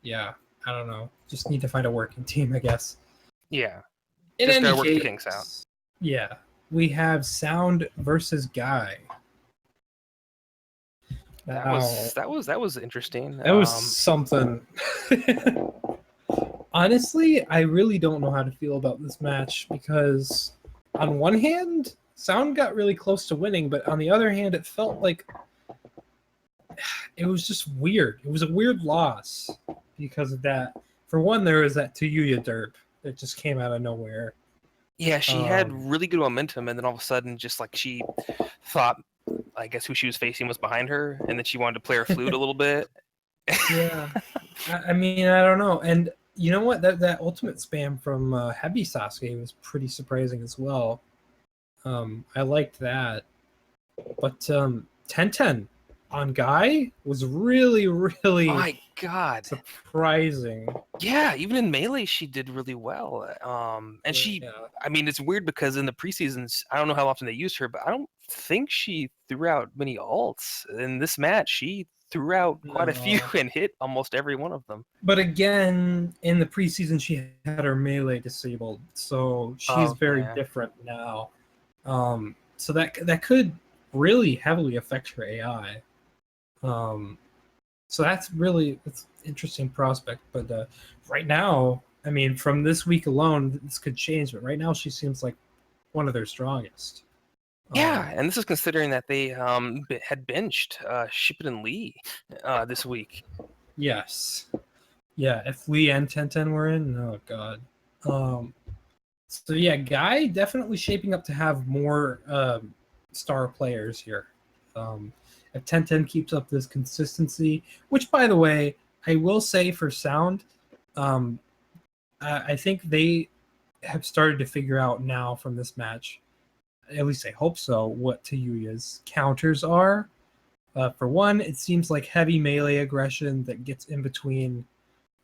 yeah, I don't know. Just need to find a working team, I guess. Yeah. In just any gotta work case, the kinks out. Yeah, we have Sound versus Guy. That was interesting. That was something. Honestly, I really don't know how to feel about this match because, on one hand, Sound got really close to winning, but on the other hand, it felt like it was just weird. It was a weird loss because of that. For one, there was that Tuyuya derp that just came out of nowhere. Yeah, she had really good momentum, and then all of a sudden, just like she thought, I guess who she was facing was behind her, and then she wanted to play her flute a little bit. Yeah, I mean, I don't know. And you know what? That ultimate spam from Heavy Sasuke was pretty surprising as well. I liked that. But Tenten on Guy was really, really my God, surprising. Yeah, even in Melee, she did really well. And I mean, it's weird because in the preseasons, I don't know how often they used her, but I don't think she threw out many ults. In this match, she threw out quite a few and hit almost every one of them. But again, in the preseason, she had her melee disabled, so she's very different now. So that could really heavily affect her AI. So that's an interesting prospect. But right now, I mean, from this week alone, this could change. But right now, she seems like one of their strongest. Yeah, and this is considering that they had benched Shippuden Lee this week. Yes. Yeah, if Lee and Tenten were in, oh god. So yeah, Guy definitely shaping up to have more star players here. If Tenten keeps up this consistency, which by the way, I will say for Sound, I think they have started to figure out now from this match, at least I hope so, what Tayuya's counters are. For one, it seems like heavy melee aggression that gets in between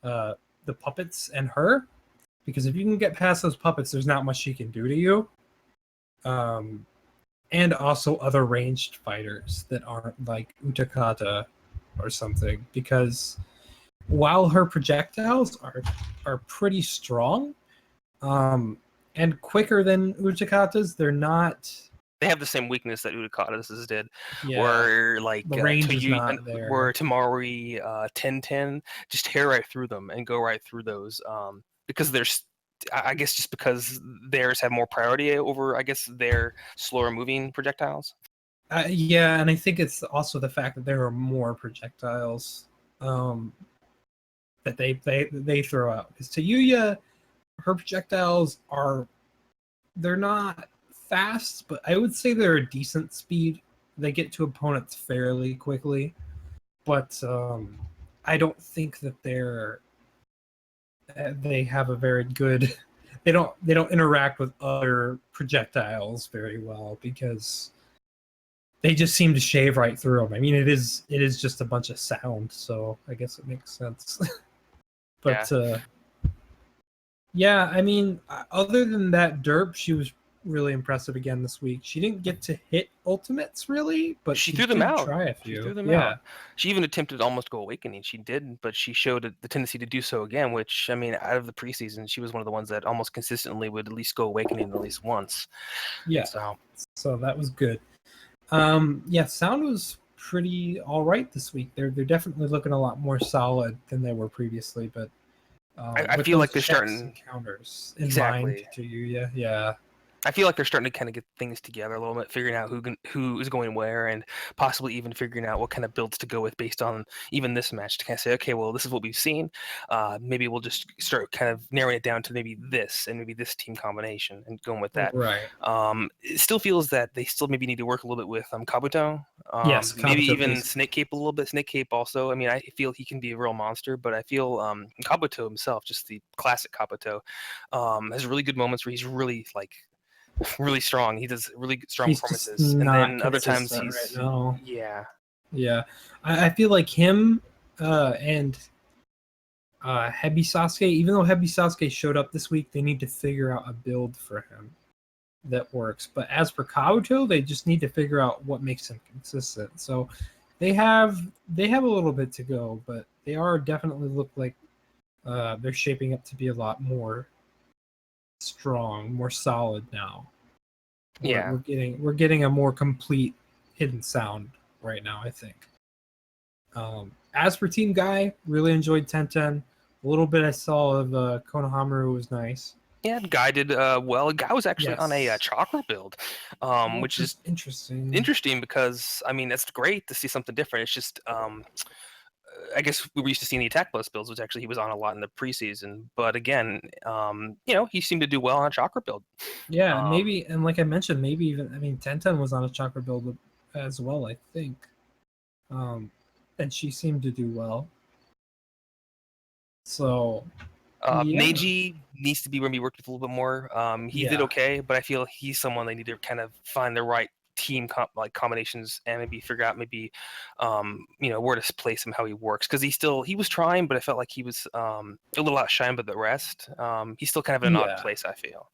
the puppets and her, because if you can get past those puppets, there's not much she can do to you. And also other ranged fighters that aren't like Utakata or something, because while her projectiles are pretty strong and quicker than Utakata's, they're not they have the same weakness that Utakata's did, Yeah, where like the range is Toyu, not there. where Tamari, 10-10 just tear right through them and go right through those. Because there's, I guess, just because theirs have more priority over, I guess, their slower moving projectiles. Yeah, and I think it's also the fact that there are more projectiles that they throw out. Because Tayuya, her projectiles they're not fast, but I would say they're a decent speed. They get to opponents fairly quickly, but I don't think that they have a very good. They don't interact with other projectiles very well because they just seem to shave right through them. I mean, it is just a bunch of sound, so I guess it makes sense. But yeah, I mean, other than that derp, she was really impressive again this week. She didn't get to hit ultimates really, but she she threw them did out. try a few. She threw them out. She even attempted almost Go Awakening. She did, but she showed the tendency to do so again, which, I mean, out of the preseason, she was one of the ones that almost consistently would at least Go Awakening at least once. Yeah. So that was good. Yeah, sound was pretty all right this week. They're definitely looking a lot more solid than they were previously, but I feel like they're starting counters in exactly mind to you. Yeah. I feel like they're starting to kind of get things together a little bit, figuring out who is going where, and possibly even figuring out what kind of builds to go with based on even this match to kind of say, okay, well, this is what we've seen. Maybe we'll just start kind of narrowing it down to maybe this and maybe this team combination and going with that. Right. It still feels that they still maybe need to work a little bit with Kabuto. Yes, maybe Kabuto, even please. Snake Cape a little bit. Snake Cape also. I mean, I feel he can be a real monster, but I feel Kabuto himself, just the classic Kabuto, has really good moments where he's really like really strong. He does really strong performances, and then other times he's right now. Yeah. I feel like him and Hebi Sasuke. Even though Hebi Sasuke showed up this week, they need to figure out a build for him that works. But as for Kabuto, they just need to figure out what makes him consistent. So they have a little bit to go, but they are definitely look like they're shaping up to be a lot more strong, more solid now. Yeah. We're getting a more complete hidden sound right now, I think. As for Team Guy, really enjoyed 10-10. A little bit I saw of Konohamaru was nice. Yeah, Guy did well. Guy was actually on a chakra build, which is interesting because, I mean, it's great to see something different. It's just I guess we were used to seeing the Attack Plus builds, which actually he was on a lot in the preseason. But again, he seemed to do well on a chakra build. Yeah, maybe, and like I mentioned, maybe even, I mean, 10-10 was on a chakra build as well, I think. And she seemed to do well. So, Neji needs to be worked with a little bit more. He did okay, but I feel he's someone they need to kind of find the right team combinations and maybe figure out where to place him, how he works, because he was trying, but I felt like he was a little outshined by the rest. He's still kind of in an odd place, I feel.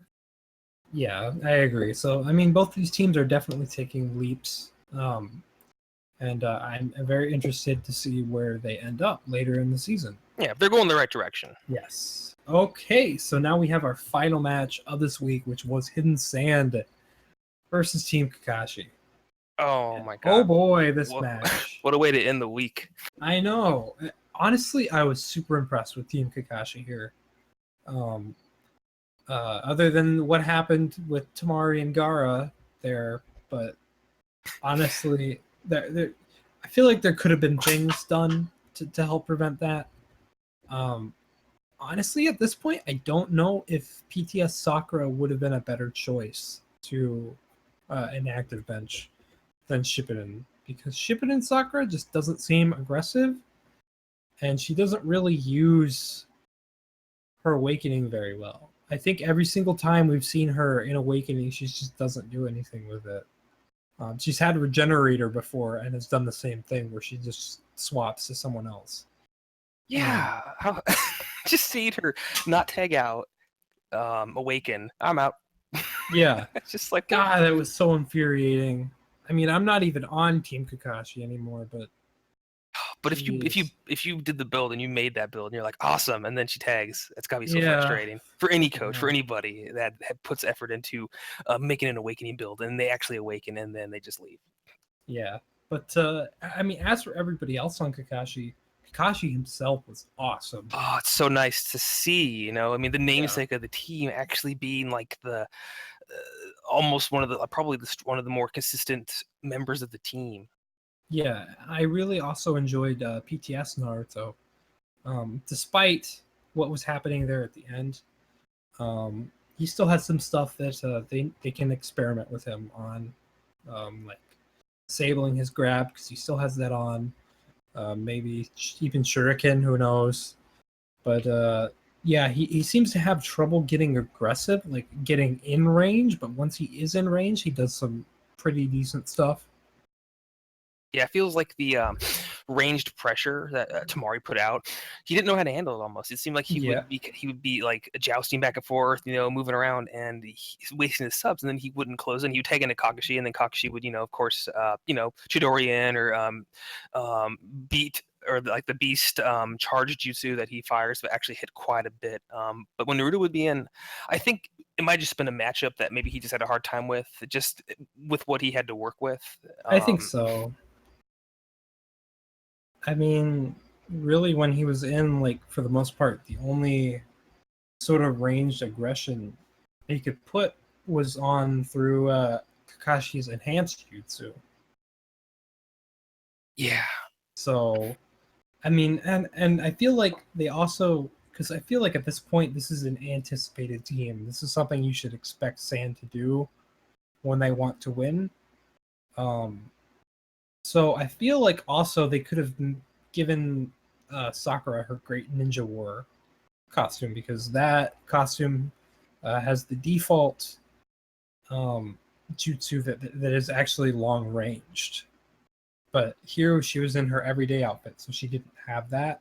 Yeah, I agree. So I mean, both these teams are definitely taking leaps, and I'm very interested to see where they end up later in the season. Yeah, they're going the right direction. Yes. Okay, so now we have our final match of this week, which was Hidden Sand versus Team Kakashi. Oh my god. Oh boy, this match. What a way to end the week. I know. Honestly, I was super impressed with Team Kakashi here. Other than what happened with Tamari and Gaara there, but honestly, I feel like there could have been things done to help prevent that. Honestly, at this point, I don't know if PTS Sakura would have been a better choice to an active bench than Shippuden, because Shippuden Sakura just doesn't seem aggressive, and she doesn't really use her awakening very well. I think every single time we've seen her in awakening, she just doesn't do anything with it. She's had Regenerator before and has done the same thing where she just swaps to someone else. Yeah, just seeing her not tag out, awaken, I'm out. Yeah, it's just like, God, that was so infuriating. I mean, I'm not even on Team Kakashi anymore, but But if you did the build and you made that build and you're like awesome, and then she tags, it's gotta be so Yeah. frustrating for any coach, for anybody that puts effort into making an awakening build, and they actually awaken and then they just leave. Yeah, but I mean, as for everybody else on Kakashi, Kakashi himself was awesome. Oh, it's so nice to see. You know, I mean, the namesake of the team actually being like the almost one of the probably one of the more consistent members of the team. Yeah, I really also enjoyed PTS Naruto. Despite what was happening there at the end, he still has some stuff that they can experiment with him on, like disabling his grab because he still has that on. Maybe even Shuriken, who knows? But yeah, he seems to have trouble getting aggressive, like getting in range. But once he is in range, he does some pretty decent stuff. Yeah, it feels like the ranged pressure that Tamari put out. He didn't know how to handle it. Almost, it seemed like he would be like jousting back and forth, you know, moving around, and he's wasting his subs, and then he wouldn't close in. He would tag into Kakashi, and then Kakashi would, you know, of course, Chidori in or beat or like the beast charge jutsu that he fires that actually hit quite a bit. But when Naruto would be in, I think it might just been a matchup that maybe he just had a hard time with, just with what he had to work with. I think so. I mean, really, when he was in, like, for the most part, the only sort of ranged aggression he could put was on through Kakashi's enhanced jutsu. Yeah. So, I mean, and I feel like they also, because I feel like at this point this is an anticipated team. This is something you should expect Sand to do when they want to win. So I feel like also they could have given Sakura her great Ninja War costume because that costume has the default jutsu that is actually long ranged. But here she was in her everyday outfit, so she didn't have that.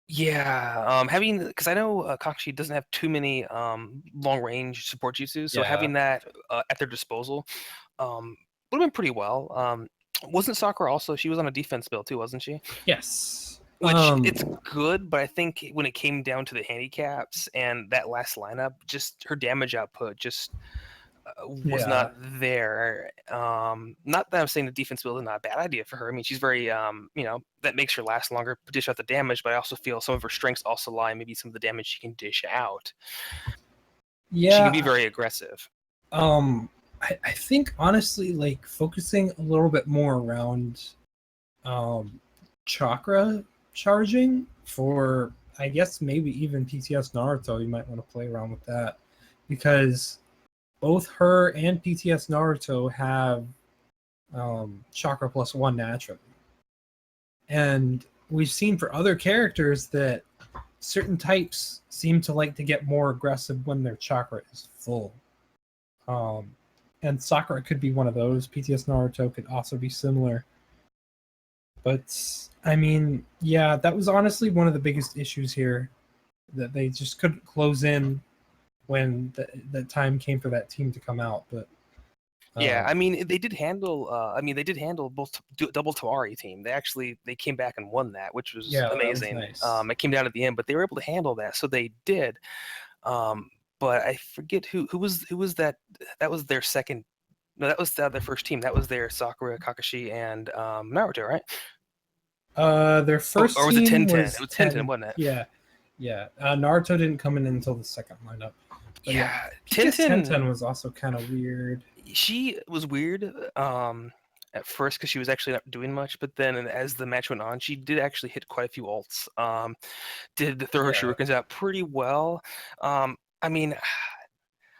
Yeah, having because I know Kakashi doesn't have too many long range support jutsus, so having that at their disposal would have been pretty well. Wasn't Sakura also? She was on a defense build too, wasn't she? Yes. Which it's good, but I think when it came down to the handicaps and that last lineup, just her damage output just was not there. Not that I'm saying the defense build is not a bad idea for her. I mean, she's very, that makes her last longer, dish out the damage, but I also feel some of her strengths also lie maybe some of the damage she can dish out. Yeah. She can be very aggressive. I think honestly, like focusing a little bit more around chakra charging for, I guess, maybe even PTS Naruto, you might want to play around with that because both her and PTS Naruto have chakra +1 naturally. And we've seen for other characters that certain types seem to like to get more aggressive when their chakra is full. And Sakura could be one of those. PTS Naruto could also be similar. But, I mean, yeah, that was honestly one of the biggest issues here, that they just couldn't close in when the time came for that team to come out. But yeah, I mean, they did handle. Both double Tamari team. They came back and won that, which was amazing. That was nice. It came down at the end, but they were able to handle that, so they did. But I forget who was that. That was their second. No, that was their first team. That was their Sakura, Kakashi, and Naruto, right? Their first or was it team 10-10? was It was 10-10, wasn't it? Yeah. Naruto didn't come in until the second lineup. But yeah, 10-10 was also kind of weird. She was weird at first because she was actually not doing much, but then as the match went on, she did actually hit quite a few ults. Did throw her shurikens out pretty well. I mean,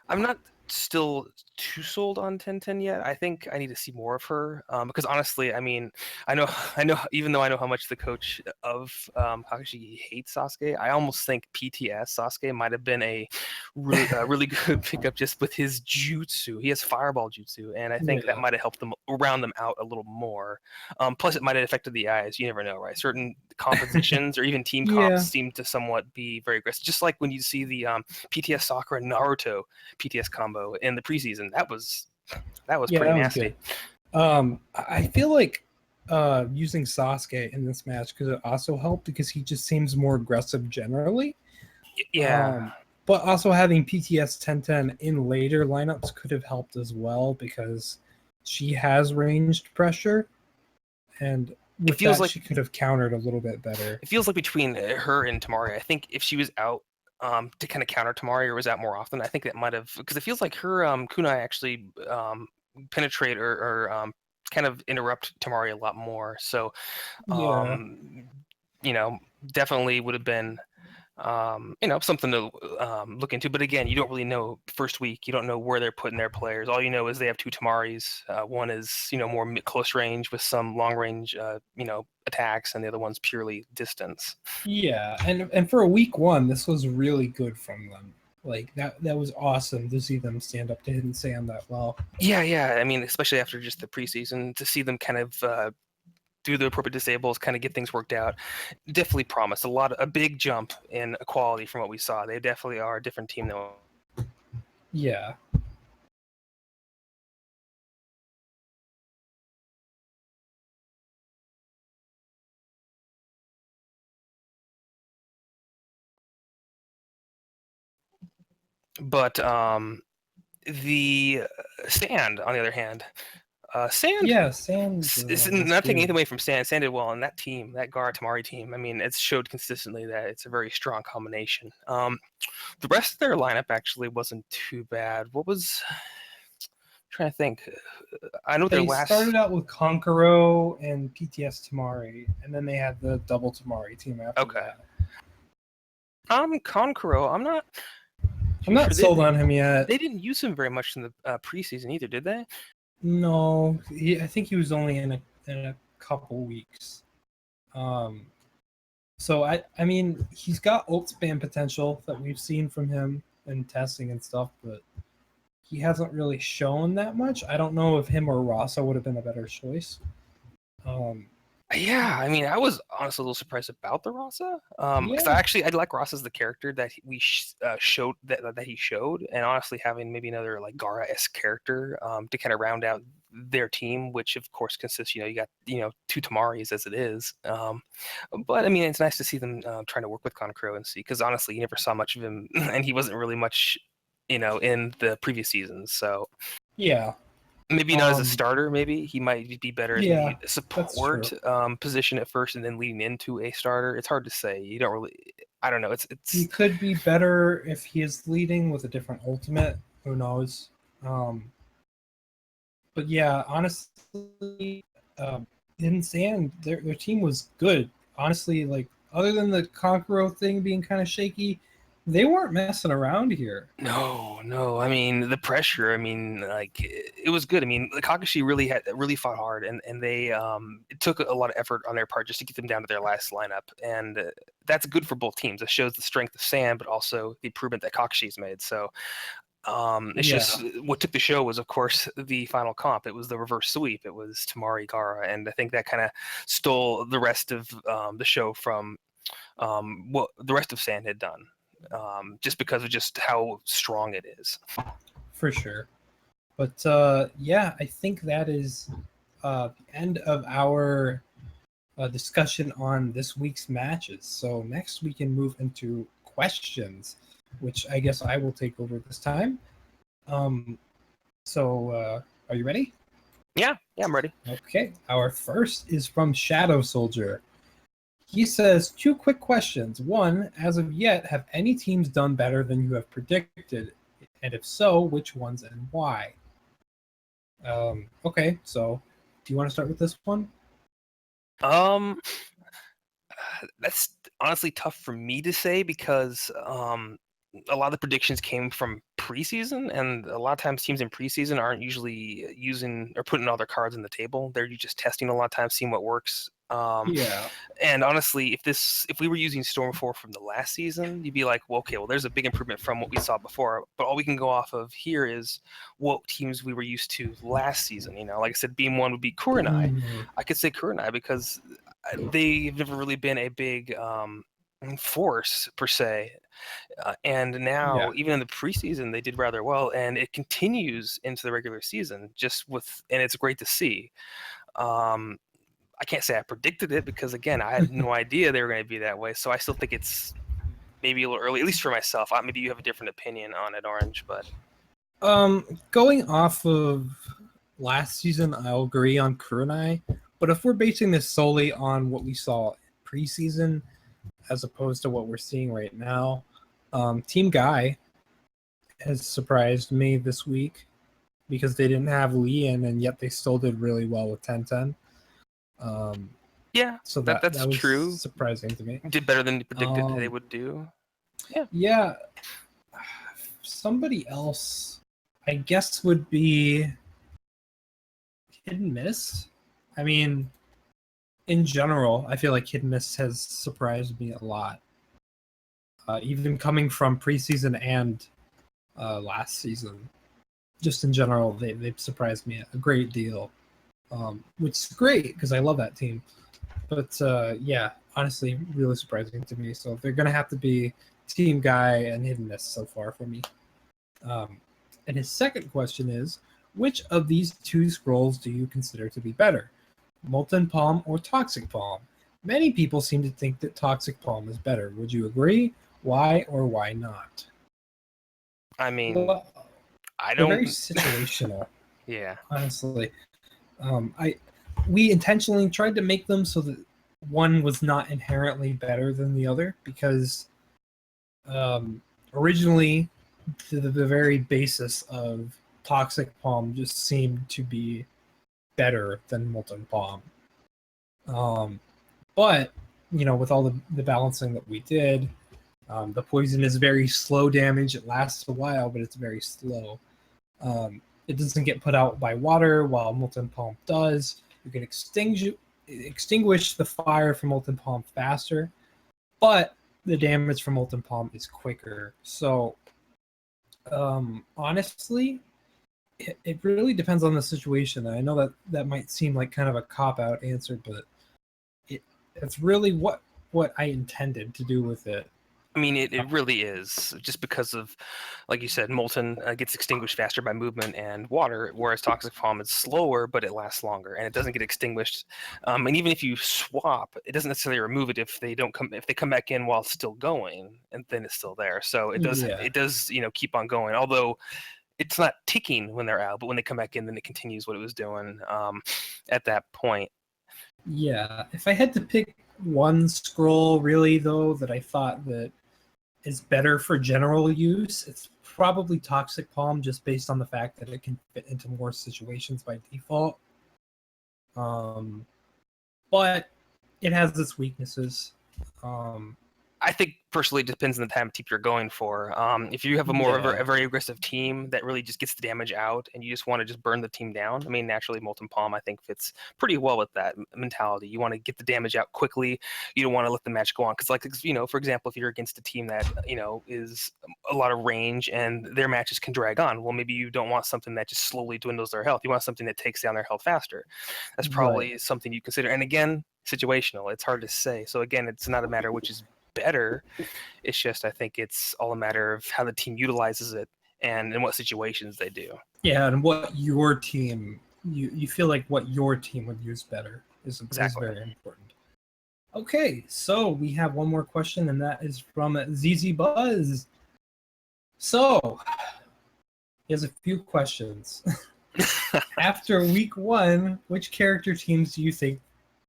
I'm not still too sold on 10-10 yet. I think I need to see more of her because honestly, I mean, I know, even though I know how much the coach of Kakashi hates Sasuke, I almost think PTS Sasuke might have been a really good pickup just with his jutsu. He has fireball jutsu, and I think that might have helped them round them out a little more. Plus, it might have affected the eyes. You never know, right? Certain compositions or even team comps seem to somewhat be very aggressive. Just like when you see the PTS Sakura and Naruto PTS combo in the preseason, that was pretty nasty. I feel like using Sasuke in this match because it also helped because he just seems more aggressive generally. Yeah. But also having PTS 1010 in later lineups could have helped as well because she has ranged pressure, and with feels that like she could have countered a little bit better. It feels like between her and Tamari, I think if she was out to kind of counter Tamari or was out more often, I think that might have, because it feels like her kunai actually penetrate or kind of interrupt Tamari a lot more. So Yeah. definitely would have been something to look into. But again, you don't really know first week. You don't know where they're putting their players. All you know is they have two Tamaris. One is more close range with some long range attacks, and the other one's purely distance. Yeah, and for a week one, this was really good from them. Like that was awesome to see them stand up to Hidden Sand that well. Yeah. I mean, especially after just the preseason, to see them kind of do the appropriate disables, kind of get things worked out, definitely promised a big jump in quality from what we saw. They definitely are a different team than. Yeah. But the Sand, on the other hand, Sand. Yeah, Sand. It's not taking anything away from Sand. Sand did well, and that team, that Gara Tamari team, I mean, it's showed consistently that it's a very strong combination. The rest of their lineup actually wasn't too bad. What was? I'm trying to think. I know they started out with Konkoro and PTS Tamari, and then they had the double Tamari team after that. Konkoro, I'm not sold on him yet. They didn't use him very much in the preseason either, did they? No, I think he was only in a couple weeks. So I mean, he's got ult spam potential that we've seen from him in testing and stuff, but he hasn't really shown that much. I don't know if him or Rasa would have been a better choice. Yeah, I mean, I was honestly a little surprised about the Rasa. Because I like Rasa as the character that we showed that he showed, and honestly, having maybe another like Gara-esque character to kind of round out their team, which of course consists, you got two Tamaris as it is. But I mean, it's nice to see them trying to work with Konkoro and see, because honestly, you never saw much of him, and he wasn't really much, in the previous seasons. So yeah. Maybe not as a starter. Maybe he might be better as a support position at first, and then leading into a starter. It's hard to say. You don't really. I don't know. It's. He could be better if he is leading with a different ultimate. Who knows? But yeah, honestly, in Sand, their team was good. Honestly, like other than the Konkoro thing being kind of shaky, they weren't messing around here. No. I mean, the pressure. I mean, like it was good. I mean, the Kakashi really fought hard, and they it took a lot of effort on their part just to get them down to their last lineup, and that's good for both teams. It shows the strength of Sand, but also the improvement that Kakashi's made. So. It's just what took the show was, of course, the final comp. It was the reverse sweep. It was Tamari Gara, and I think that kind of stole the rest of the show from what the rest of Sand had done. Just because of just how strong it is. For sure. But yeah, I think that is the end of our discussion on this week's matches. So next we can move into questions, which I guess I will take over this time. So are you ready? Yeah, I'm ready. Okay. Our first is from Shadow Soldier. He says, 2 quick questions. 1, as of yet, have any teams done better than you have predicted? And if so, which ones and why? Okay, so do you want to start with this one? That's honestly tough for me to say because a lot of the predictions came from preseason, and a lot of times teams in preseason aren't usually using or putting all their cards on the table. They're just testing a lot of times, seeing what works. And honestly, if we were using Storm 4 from the last season, you'd be like, well, okay, there's a big improvement from what we saw before. But all we can go off of here is what teams we were used to last season. Like I said, Beam 1 would be Kurenai. Mm-hmm. I could say Kurenai because they've never really been a big force per se. And now, even in the preseason, they did rather well, and it continues into the regular season. And it's great to see. I can't say I predicted it because again, I had no idea they were going to be that way. So I still think it's maybe a little early, at least for myself. Maybe you have a different opinion on it, Orange, but going off of last season, I'll agree on Kurunai. But if we're basing this solely on what we saw preseason, as opposed to what we're seeing right now, Team Guy has surprised me this week because they didn't have Lee in, and yet they still did really well with 10-10. Yeah, so that's that was true. Surprising to me. Did better than predicted they would do. Yeah. Somebody else, I guess, would be Hit and Miss. I mean, in general, I feel like Hit and Miss has surprised me a lot. Even coming from preseason and last season. Just in general, they've surprised me a great deal. Which is great because I love that team. But yeah, honestly, really surprising to me. So they're going to have to be Team Guy and Hit and Miss so far for me. And his second question is, which of these two scrolls do you consider to be better? Molten Palm or Toxic Palm? Many people seem to think that Toxic Palm is better. Would you agree? Why or why not? I mean, well, I don't... They're very situational. Yeah. Honestly. We intentionally tried to make them so that one was not inherently better than the other because originally the very basis of Toxic Palm just seemed to be better than Molten Palm. But, with all the balancing that we did, the poison is very slow damage. It lasts a while, but it's very slow. It doesn't get put out by water, while Molten Palm does. You can extinguish the fire from Molten Palm faster, but the damage from Molten Palm is quicker. So, honestly, it really depends on the situation. I know that might seem like kind of a cop-out answer, but it's really what I intended to do with it. I mean, it really is, just because of, like you said, Molten gets extinguished faster by movement and water, whereas Toxic Palm is slower, but it lasts longer, and it doesn't get extinguished. And even if you swap, it doesn't necessarily remove it if they come back in while it's still going, and then it's still there. So it does keep on going. Although it's not ticking when they're out, but when they come back in, then it continues what it was doing at that point. Yeah, if I had to pick one scroll, really, though, that I thought that is better for general use, it's probably Toxic Palm, just based on the fact that it can fit into more situations by default. But it has its weaknesses. I think personally it depends on the type of team you're going for. If you have a very aggressive team that really just gets the damage out and you just want to just burn the team down, I mean, naturally Molten Palm I think fits pretty well with that mentality. You want to get the damage out quickly. You don't want to let the match go on because, like, for example, if you're against a team that is a lot of range and their matches can drag on, well, maybe you don't want something that just slowly dwindles their health. You want something that takes down their health faster. That's probably something you consider. And again, situational. It's hard to say. So again, it's not a matter which is better. It's just, I think it's all a matter of how the team utilizes it and in what situations they do. Yeah, and what your team, you feel like what your team would use better is very important. Okay, so we have one more question, and that is from ZZ Buzz. So, he has a few questions. After week 1, which character teams do you think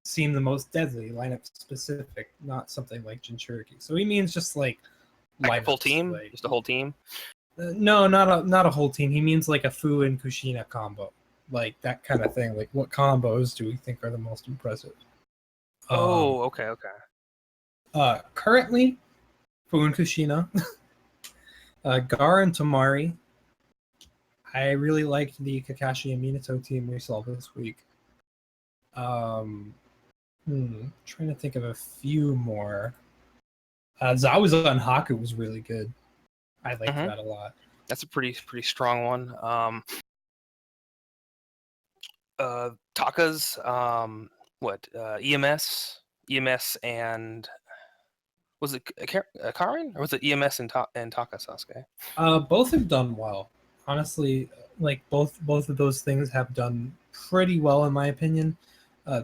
seem the most deadly? Lineup specific, not something like Jinchuriki. So he means just like a full team, just a whole team. No, not a whole team. He means like a Fu and Kushina combo, like that kind of thing. Like, what combos do we think are the most impressive? Okay. Currently, Fu and Kushina, Gar and Tamari. I really liked the Kakashi and Minato team we saw this week. Trying to think of a few more. Zabuza and Haku was really good. I liked that a lot. That's a pretty strong one. Taka's EMS and was it Karin or was it EMS and Taka Sasuke? Both have done well. Honestly, like both of those things have done pretty well in my opinion.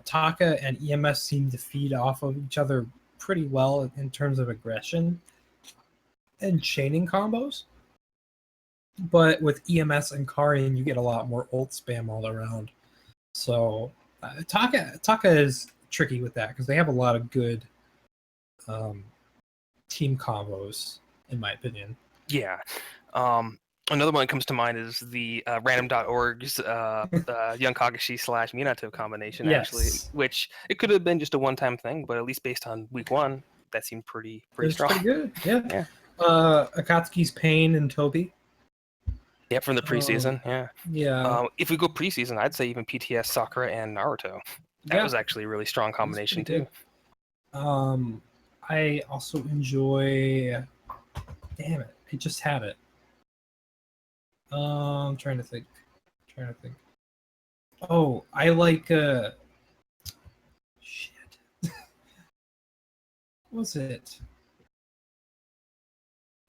Taka and EMS seem to feed off of each other pretty well in terms of aggression and chaining combos. But with EMS and Karin, you get a lot more ult spam all around. So Taka is tricky with that because they have a lot of good team combos, in my opinion. Yeah. Another one that comes to mind is the random.org's Young Kakashi / Minato combination, Yes. actually, which it could have been just a one-time thing, but at least based on week 1, that seemed pretty strong. Pretty good, yeah. Akatsuki's Pain and Toby. Yeah, from the preseason, Yeah. If we go preseason, I'd say even PTS, Sakura, and Naruto. That was actually a really strong combination, too. Good. I also enjoy... Damn it, I just had it. I'm trying to think. Oh, I like shit. What was it?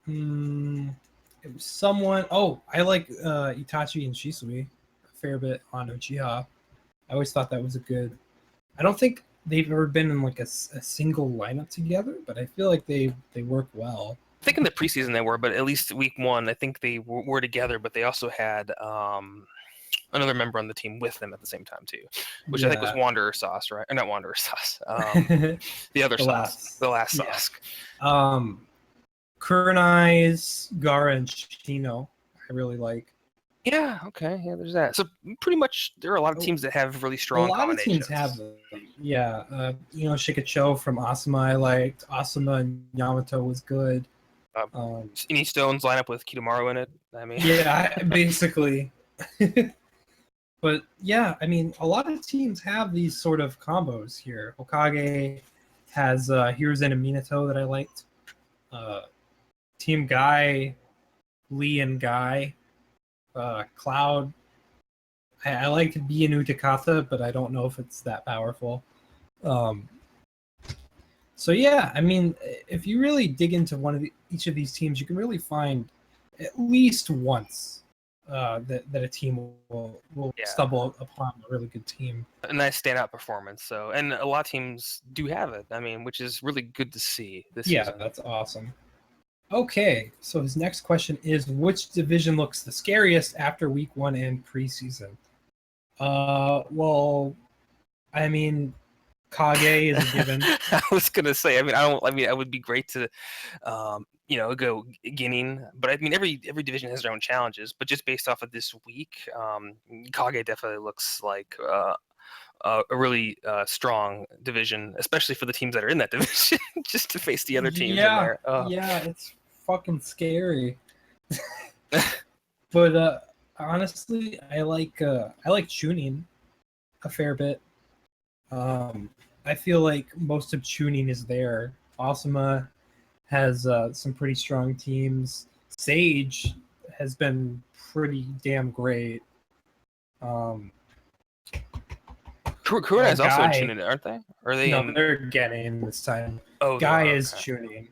It was someone. Oh, I like Itachi and Shisui a fair bit on Uchiha. I always thought that was a good. I don't think they've ever been in like a single lineup together, but I feel like they work well. I think in the preseason they were, but at least week 1, I think they were together, but they also had another member on the team with them at the same time too, which I think was Wanderer Sauce, right? Or not Wanderer Sauce. The other sauce. The last sauce. Kurenai's Gaara and Shino, I really like. Yeah, okay. Yeah, there's that. So pretty much there are a lot of teams that have really strong combinations. A lot of teams have them. Yeah. Shikacho from Asuma I liked. Asuma and Yamato was good. Any Stones line up with Kidomaru in it? I mean, yeah, basically. But yeah, I mean, a lot of teams have these sort of combos here. Hokage has Hiruzen and Minato that I liked. Team Guy, Lee and Guy. Cloud. I like Bienu Takata, but I don't know if it's that powerful. So yeah, I mean, if you really dig into each of these teams, you can really find at least once that a team will stumble upon a really good team. A nice standout performance. So, and a lot of teams do have it. I mean, which is really good to see this season. That's awesome. Okay, so his next question is, which division looks the scariest after week 1 and preseason? Well, I mean, Kage is a given. I was gonna say, I mean, it would be great to, go Ginning, but I mean, every division has their own challenges. But just based off of this week, Kage definitely looks like a really strong division, especially for the teams that are in that division, just to face the other teams in there. Yeah, it's fucking scary. But honestly, I like Chunin a fair bit. I feel like most of Chunin is there. Asuma has some pretty strong teams. Sage has been pretty damn great. Kurenai is also in Chunin, aren't they? Are they? No, they're getting this time. Oh, Guy is Chunin.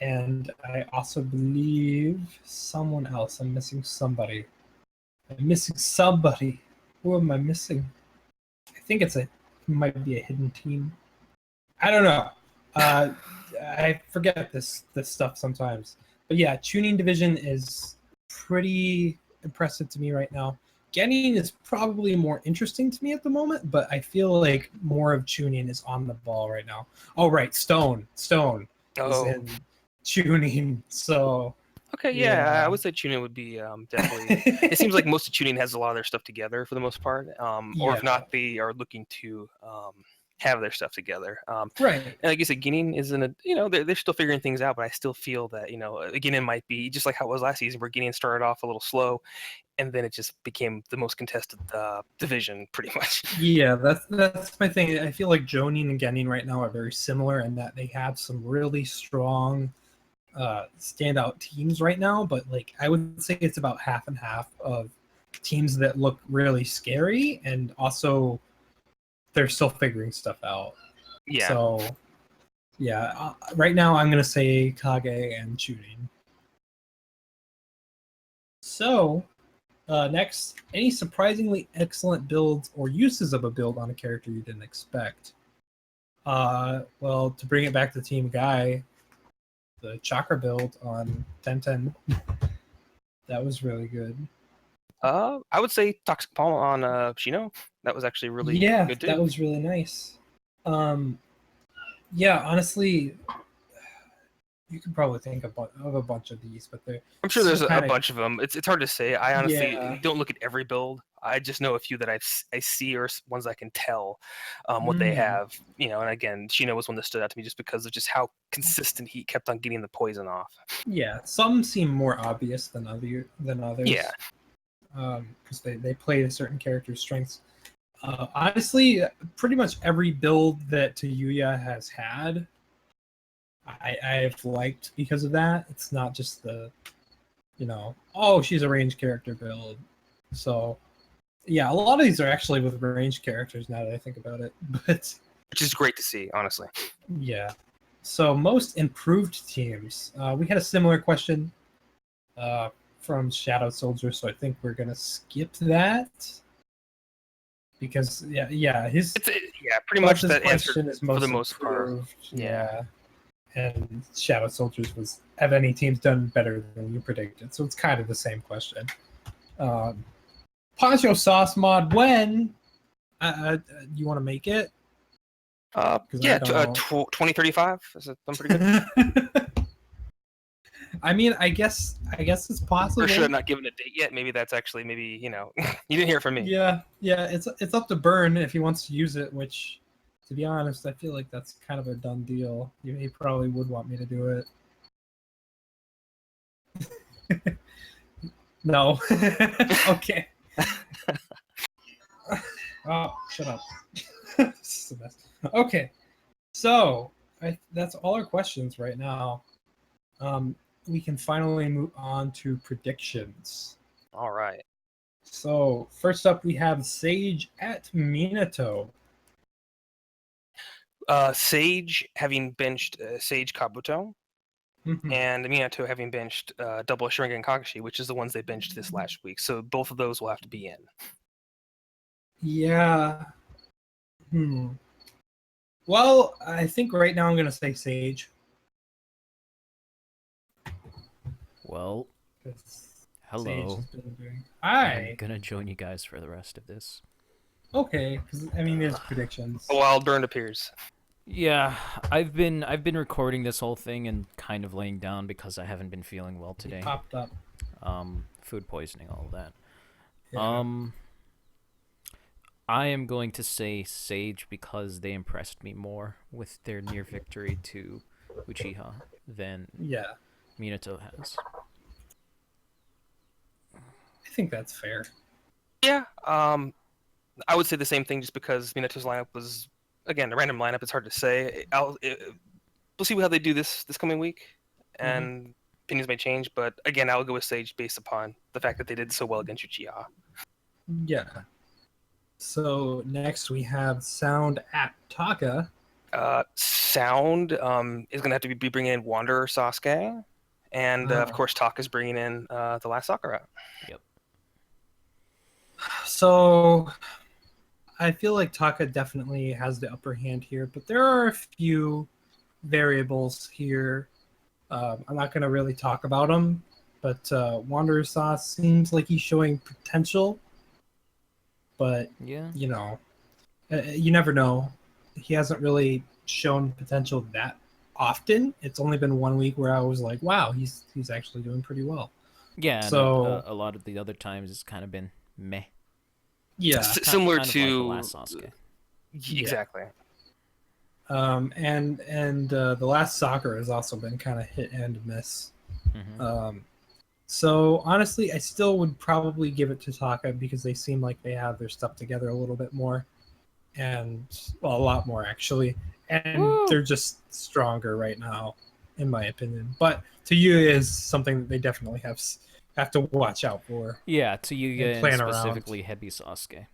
And I also believe someone else. I'm missing somebody. Who am I missing? I think it might be a hidden team. I don't know. I forget this stuff sometimes. But yeah, Chunin division is pretty impressive to me right now. Genin is probably more interesting to me at the moment, but I feel like more of Chunin is on the ball right now. Oh, right, Stone is in Chunin, so... Okay, yeah, I would say Chunin would be definitely... It seems like most of Chunin has a lot of their stuff together for the most part, or if not, they are looking to have their stuff together. Right. And like you said, Ginning is in a... they're still figuring things out, but I still feel that, Ginning might be just like how it was last season, where Ginning started off a little slow, and then it just became the most contested division, pretty much. Yeah, that's my thing. I feel like Jonin and Genin right now are very similar in that they have some really strong standout teams right now, but like I would say it's about half and half of teams that look really scary, and also they're still figuring stuff out. Yeah. So, yeah, right now I'm gonna say Kage and Chunin. So, Next, any surprisingly excellent builds or uses of a build on a character you didn't expect? Well, to bring it back to Team Guy, the Chakra build on 1010, that was really good. I would say Toxic Palm on Shino. That was actually really good too. That was really nice. Yeah, honestly, you could probably think of a bunch of these, but I'm sure there's a bunch of them. It's hard to say. I honestly don't look at every build. I just know a few that I see or ones I can tell what they have. And again, Shino was one that stood out to me just because of just how consistent he kept on getting the poison off. Yeah, some seem more obvious than others. Yeah. Because they play a certain character's strengths. Honestly, pretty much every build that Tayuya has had, I've liked because of that. It's not just the, she's a range character build. So, yeah, a lot of these are actually with range characters now that I think about it. But which is great to see, honestly. Yeah. So, most improved teams. We had a similar question from Shadow Soldier, so I think we're gonna skip that. Because pretty much that answer is for the most part. Yeah. And Shadow Soldiers was, have any teams done better than you predicted? So it's kind of the same question. Poncho Sauce mod, when you want to make it? 2035. Is it pretty good? I mean, I guess it's possible. Or should I not given a date yet? Maybe that's actually you didn't hear from me. Yeah, it's up to Burn if he wants to use it. Which, to be honest, I feel like that's kind of a done deal. He probably would want me to do it. No. Okay. Oh, shut up. This is the best. Okay, so that's all our questions right now. We can finally move on to predictions. All right. So first up, we have Sage at Minato. Sage having benched Sage Kabuto, and Minato having benched Double Sharingan Kakashi, which is the ones they benched this last week. So both of those will have to be in. Yeah. Well, I think right now I'm going to say Sage. Well, hello. Hi. I'm gonna join you guys for the rest of this. Okay, because I mean, there's predictions. A wild burn appears. Yeah, I've been recording this whole thing and kind of laying down because I haven't been feeling well today. It popped up. Food poisoning, all of that. Yeah. I am going to say Sage because they impressed me more with their near victory to Uchiha than Minato has. I think that's fair. Yeah, I would say the same thing just because Minato's lineup was, again, a random lineup. It's hard to say. We'll see how they do this coming week, and opinions may change. But again, I'll go with Sage based upon the fact that they did so well against Uchiha. Yeah. So next we have Sound at Taka. Sound is going to have to be bringing in Wanderer Sasuke, and of course Taka's bringing in the last Sakura. Yep. So I feel like Taka definitely has the upper hand here, but there are a few variables here. I'm not going to really talk about them, but Wanderer Sauce seems like he's showing potential. But, you never know. He hasn't really shown potential that often. It's only been 1 week where I was like, wow, he's actually doing pretty well. Yeah, so a lot of the other times it's kind of been meh. Yeah. Similar to like the last Sasuke. Exactly. And the last Sakura has also been kind of hit and miss. So honestly, I still would probably give it to Taka because they seem like they have their stuff together a little bit more, and a lot more actually, and they're just stronger right now, in my opinion. But Tayuya is something that they definitely have to watch out for. Yeah, Tayuya and specifically around. Hebi Sasuke,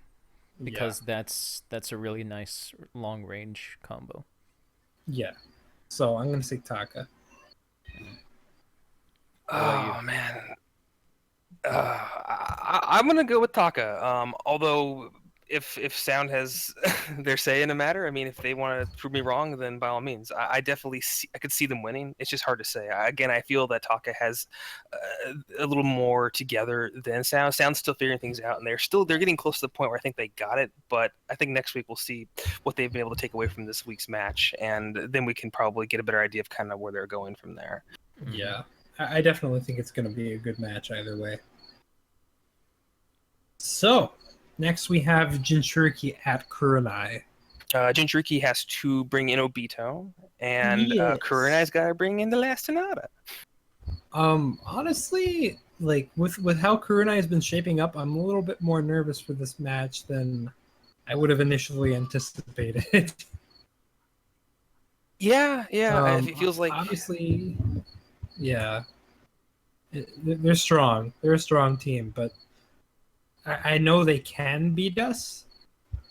because that's a really nice long range combo. Yeah, so I'm gonna say Taka. Oh man, I'm gonna go with Taka. Although if Sound has their say in the matter, I mean, if they want to prove me wrong, then by all means, I definitely I could see them winning. It's just hard to say. Again, I feel that Taka has a little more together than Sound. Sound's still figuring things out, and they're getting close to the point where I think they got it. But I think next week we'll see what they've been able to take away from this week's match, and then we can probably get a better idea of kind of where they're going from there. Yeah, I definitely think it's going to be a good match either way. So, next we have Jinchuriki at Kurenai. Jinchuriki has to bring in Obito, and Kurenai's got to bring in the last Sonata. Honestly, like with how Kurenai has been shaping up, I'm a little bit more nervous for this match than I would have initially anticipated. Yeah, it feels like obviously, yeah, they're strong. They're a strong team, but I know they can beat us.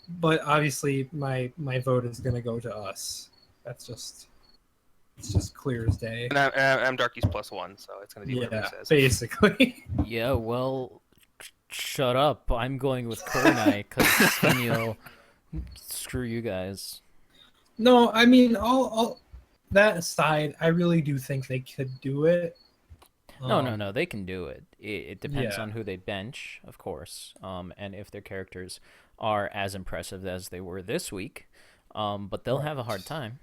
But obviously, my vote is going to go to us. It's just clear as day. And I'm Darky's +1, so it's going to be whatever it says. Basically. Yeah, well, shut up. I'm going with Kurenai because screw you guys. No, I mean, all that aside, I really do think they could do it. No, they can do it. It depends on who they bench, of course, and if their characters are as impressive as they were this week. But they'll have a hard time.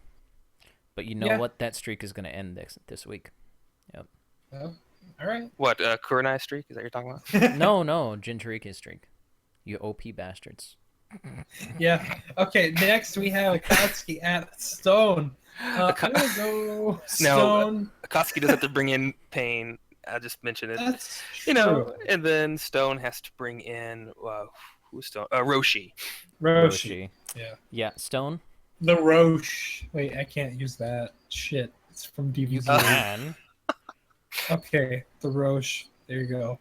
But you know what? That streak is going to end this week. Yep. All right. What, Kurenai streak? Is that what you're talking about? No, Jinchuriki's streak. You OP bastards. Yeah. Okay, next we have Akatsuki at Stone. I'm going to go Stone. No, Akatsuki does have to bring in Pain. I'll just mention it. That's true. And then Stone has to bring in who's Stone? Roshi. Roshi. Yeah. Yeah, Stone. The Roche. Wait, I can't use that. Shit. It's from DBZ. You can. Okay, the Roche. There you go.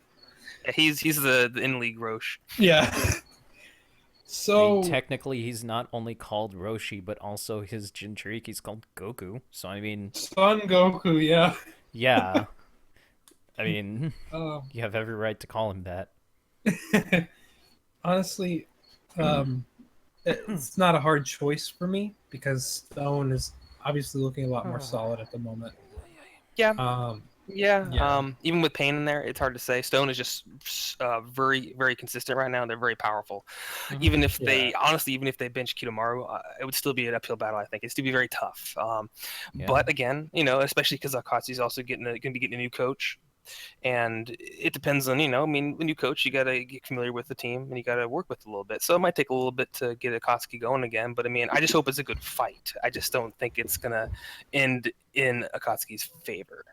Yeah, he's the in-league Roche. Yeah. So I mean, technically, he's not only called Roshi, but also his Jinchuriki's called Goku. So I mean, Son Goku, yeah. Yeah. I mean, you have every right to call him that. Honestly, it's not a hard choice for me because Stone is obviously looking a lot more solid at the moment. Yeah. Even with Pain in there, it's hard to say. Stone is just very, very consistent right now. They're very powerful. Mm-hmm. Even if they bench Kidomaru, it would still be an uphill battle. I think it'd still be very tough. But again, especially because Akatsuki's also going to be getting a new coach, and it depends on I mean, when you coach, you got to get familiar with the team and you got to work with it a little bit. So it might take a little bit to get Akatsuki going again. But I mean, I just hope it's a good fight. I just don't think it's gonna end in Akatsuki's favor.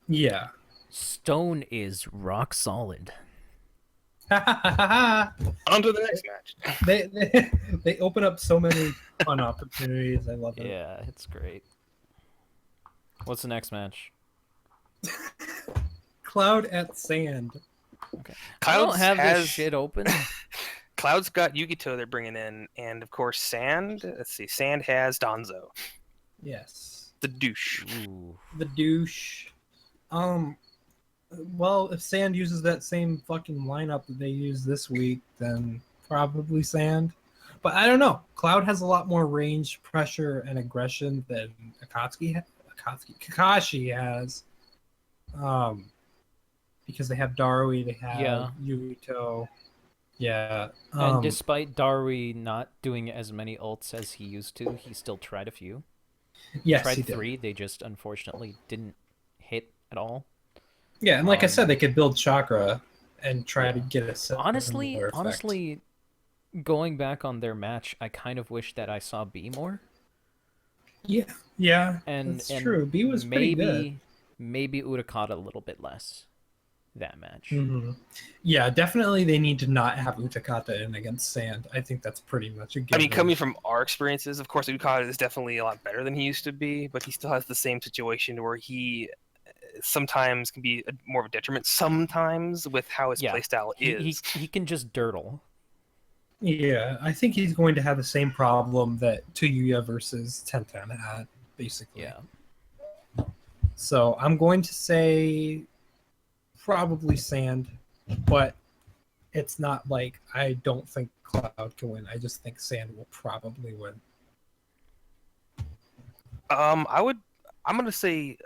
Yeah. Stone is rock solid. On to the next match. They open up so many fun opportunities. I love it. Yeah, it's great. What's the next match? Cloud at Sand. Okay. I don't have this shit open. Cloud's got Yugito they're bringing in, and of course Sand. Let's see, Sand has Danzo. Yes. The douche. Ooh. The douche. Well, if Sand uses that same fucking lineup that they used this week, then probably Sand. But I don't know. Cloud has a lot more range, pressure, and aggression than Kakashi has. Because they have Darui, they have Yugito. Yeah. And despite Darui not doing as many ults as he used to, he still tried a few. Yes, he tried did. 3. They just unfortunately didn't hit at all. Yeah, and like I said, they could build chakra and try to get a set. Honestly, going back on their match, I kind of wish that I saw B more. Yeah, and that's true. B was pretty good. Maybe Utakata a little bit less that match. Mm-hmm. Yeah, definitely they need to not have Utakata in against Sand. I think that's pretty much a given. I mean, coming from our experiences, of course, Utakata is definitely a lot better than he used to be, but he still has the same situation where he sometimes can be more of a detriment sometimes with how his playstyle is. He can just dirtle. Yeah, I think he's going to have the same problem that Tuyuya versus Tenten had, basically. Yeah. So I'm going to say probably Sand. but it's not like I don't think Cloud can win. I just think Sand will probably win. I'm gonna say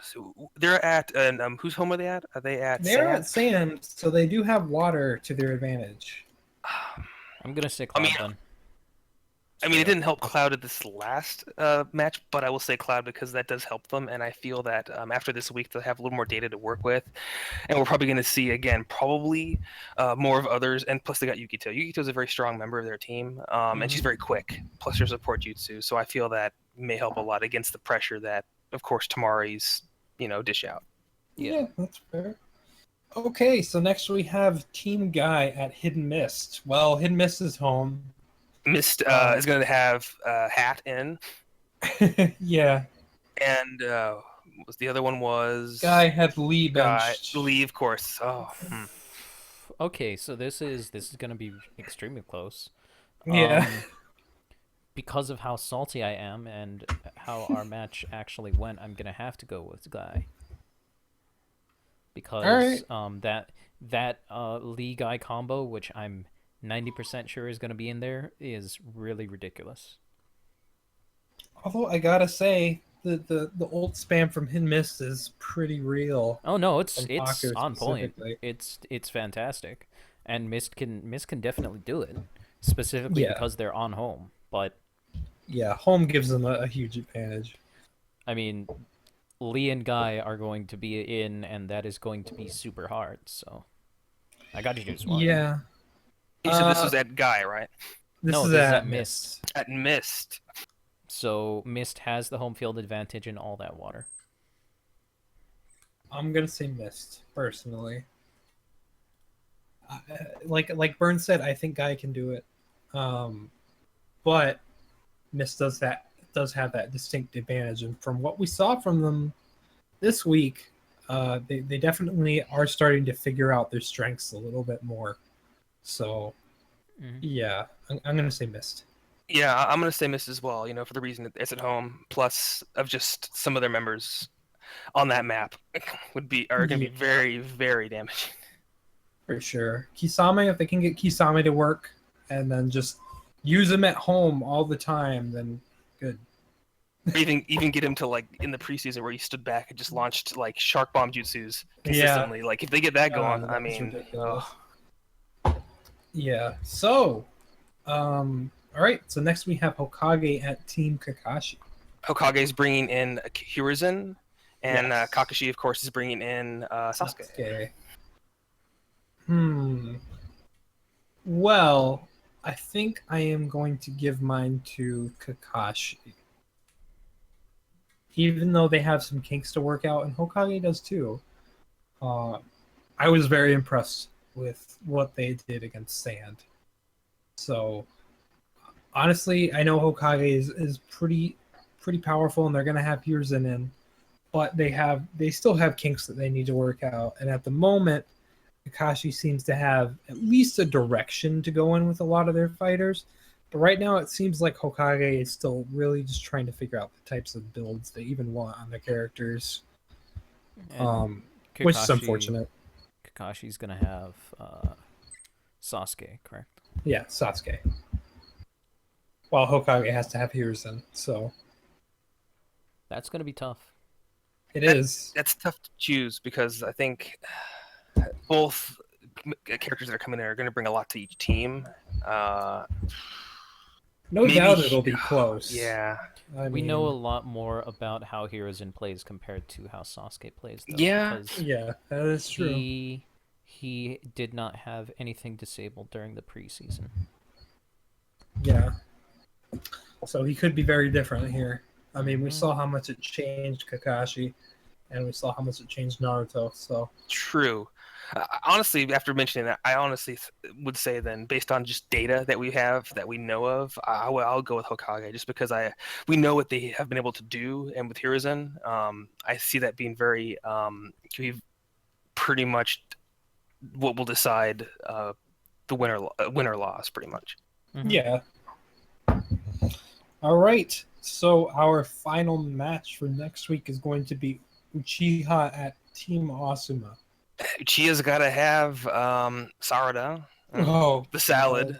so they're at and whose home are they at? Are they at They're Sand? at Sand, so they do have water to their advantage. I'm gonna say Cloud then. I mean, it didn't help Cloud at this last match, but I will say Cloud because that does help them, and I feel that after this week they'll have a little more data to work with, and we're probably going to see again probably more of others, and plus they got Yukito. Yukito is a very strong member of their team, and she's very quick. Plus her support jutsu, so I feel that may help a lot against the pressure that, of course, Tamari's dish out. Yeah, that's fair. Okay, so next we have Team Guy at Hidden Mist. Well, Hidden Mist is home. Mist is going to have Hat in. Yeah. And was the other one was Guy had Lee benched. Lee, of course. Oh. Okay, so this is going to be extremely close. Yeah. Because of how salty I am and how our match actually went, I'm going to have to go with Guy. Because that Lee Guy combo, which I'm 90% sure is going to be in there, is really ridiculous. Although I gotta say, the old spam from Hidden Mist is pretty real. Oh no, it's on point. It's fantastic, and Mist can definitely do it, specifically because they're on home. But yeah, home gives them a huge advantage. I mean, Lee and Guy are going to be in, and that is going to be super hard. So I got to choose one. Yeah. You said this was at Guy, right? This is at Mist. At Mist. So Mist has the home field advantage in all that water. I'm gonna say Mist personally. Like Burn said, I think Guy can do it, but Mist does have that distinct advantage, and from what we saw from them this week, they definitely are starting to figure out their strengths a little bit more. So, yeah, I'm gonna say Mist. Yeah, I'm gonna say Mist as well. For the reason it's at home, plus of just some of their members on that map are gonna be very, very damaging. For sure, Kisame, if they can get Kisame to work, and then just use him at home all the time, then good. Or even get him to in the preseason where he stood back and just launched shark bomb jutsus consistently. Yeah. Like if they get that going, I mean, yeah. So, all right. So next we have Hokage at Team Kakashi. Hokage's bringing in Hiruzen, and Kakashi, of course, is bringing in Sasuke. Well, I think I am going to give mine to Kakashi. Even though they have some kinks to work out, and Hokage does too. I was very impressed with what they did against Sand. So, honestly, I know Hokage is pretty powerful, and they're going to have Hiruzen in, but they still have kinks that they need to work out. And at the moment, Kakashi seems to have at least a direction to go in with a lot of their fighters. But right now, it seems like Hokage is still really just trying to figure out the types of builds they even want on their characters, which is unfortunate. Kakashi's going to have Sasuke, correct? Yeah, Sasuke. While Hokage has to have Hiruzen, so... That's going to be tough. It is. That's tough to choose because I think both characters that are coming in are going to bring a lot to each team. No doubt it'll be close. Yeah. We know a lot more about how Hiruzen plays compared to how Sasuke plays, though. Yeah. Yeah, that is true. He did not have anything disabled during the preseason. Yeah. So he could be very different here. I mean, we saw how much it changed Kakashi, and we saw how much it changed Naruto. So true. Honestly, after mentioning that, I honestly would say then, based on just data that we have, that we know of, I'll go with Hokage, just because we know what they have been able to do, and with Hiruzen, I see that being very pretty much what will decide the winner loss, pretty much. Mm-hmm. Yeah. All right. So our final match for next week is going to be Uchiha at Team Asuma. Uchiha's got to have Sarada, Oh, the salad,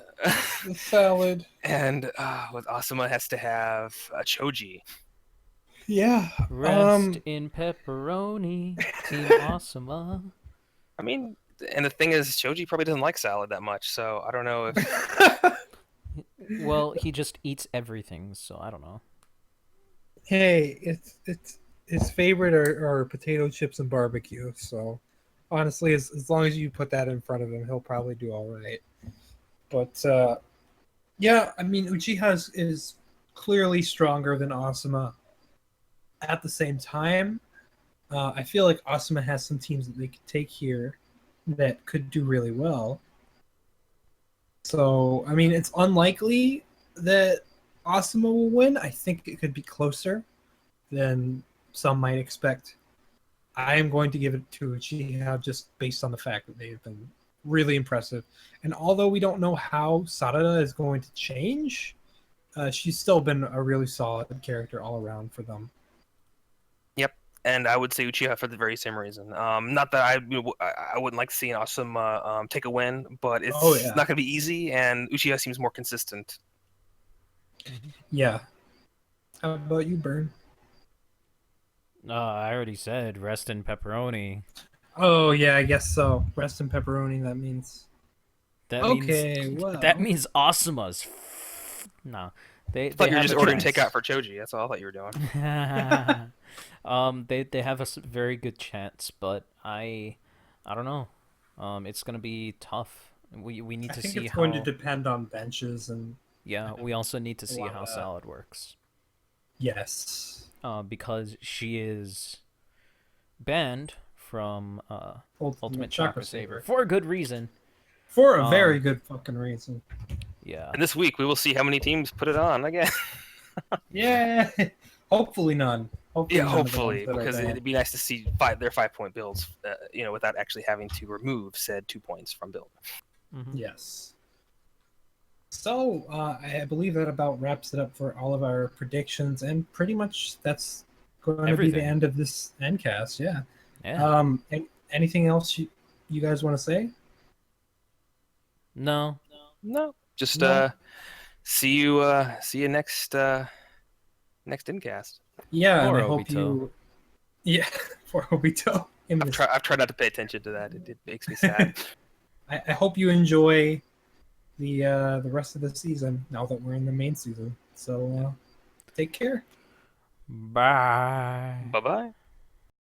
the salad. and with Asuma has to have Choji. Yeah. Rest in pepperoni, Team Asuma. I mean, and the thing is, Choji probably doesn't like salad that much, so I don't know if. Well, he just eats everything, so I don't know. Hey, it's his favorite are potato chips and barbecue. So honestly, as long as you put that in front of him, he'll probably do all right. But yeah, I mean, Uchiha is clearly stronger than Asuma. At the same time, I feel like Asuma has some teams that they could take here that could do really well. So, I mean, it's unlikely that Asuma will win. I think it could be closer than some might expect. I am going to give it to Uchiha just based on the fact that they've been really impressive. And although we don't know how Sarada is going to change, she's still been a really solid character all around for them. Yep, and I would say Uchiha for the very same reason. Not that I wouldn't like seeing Asuma take a win, but it's not going to be easy, and Uchiha seems more consistent. Yeah. How about you, Burn? I already said rest in pepperoni. Oh yeah, I guess so. Rest in pepperoni. That means. That means Asuma's. No, I thought you were just ordering takeout for Choji. That's all I thought you were doing. They have a very good chance, but I don't know. It's gonna be tough. We need to see how. I think it's going to depend on benches and. Yeah, we also need to see how Salad works. Yes. Because she is banned from Ultimate Chakra Saver for a good reason. For a very good fucking reason. Yeah. And this week we will see how many teams put it on again. Yeah. Hopefully none. Hopefully, because it'd be nice to see their 5-point builds, without actually having to remove said 2 points from build. Mm-hmm. Yes. So I believe that about wraps it up for all of our predictions, and pretty much that's going to be the end of this endcast. Yeah. Yeah. Anything else you guys want to say? No. Just see you next endcast. Yeah, and I hope you. Yeah, for Obito. I've tried not to pay attention to that. It makes me sad. I hope you enjoy the rest of the season now that we're in the main season. So take care. Bye. Bye-bye.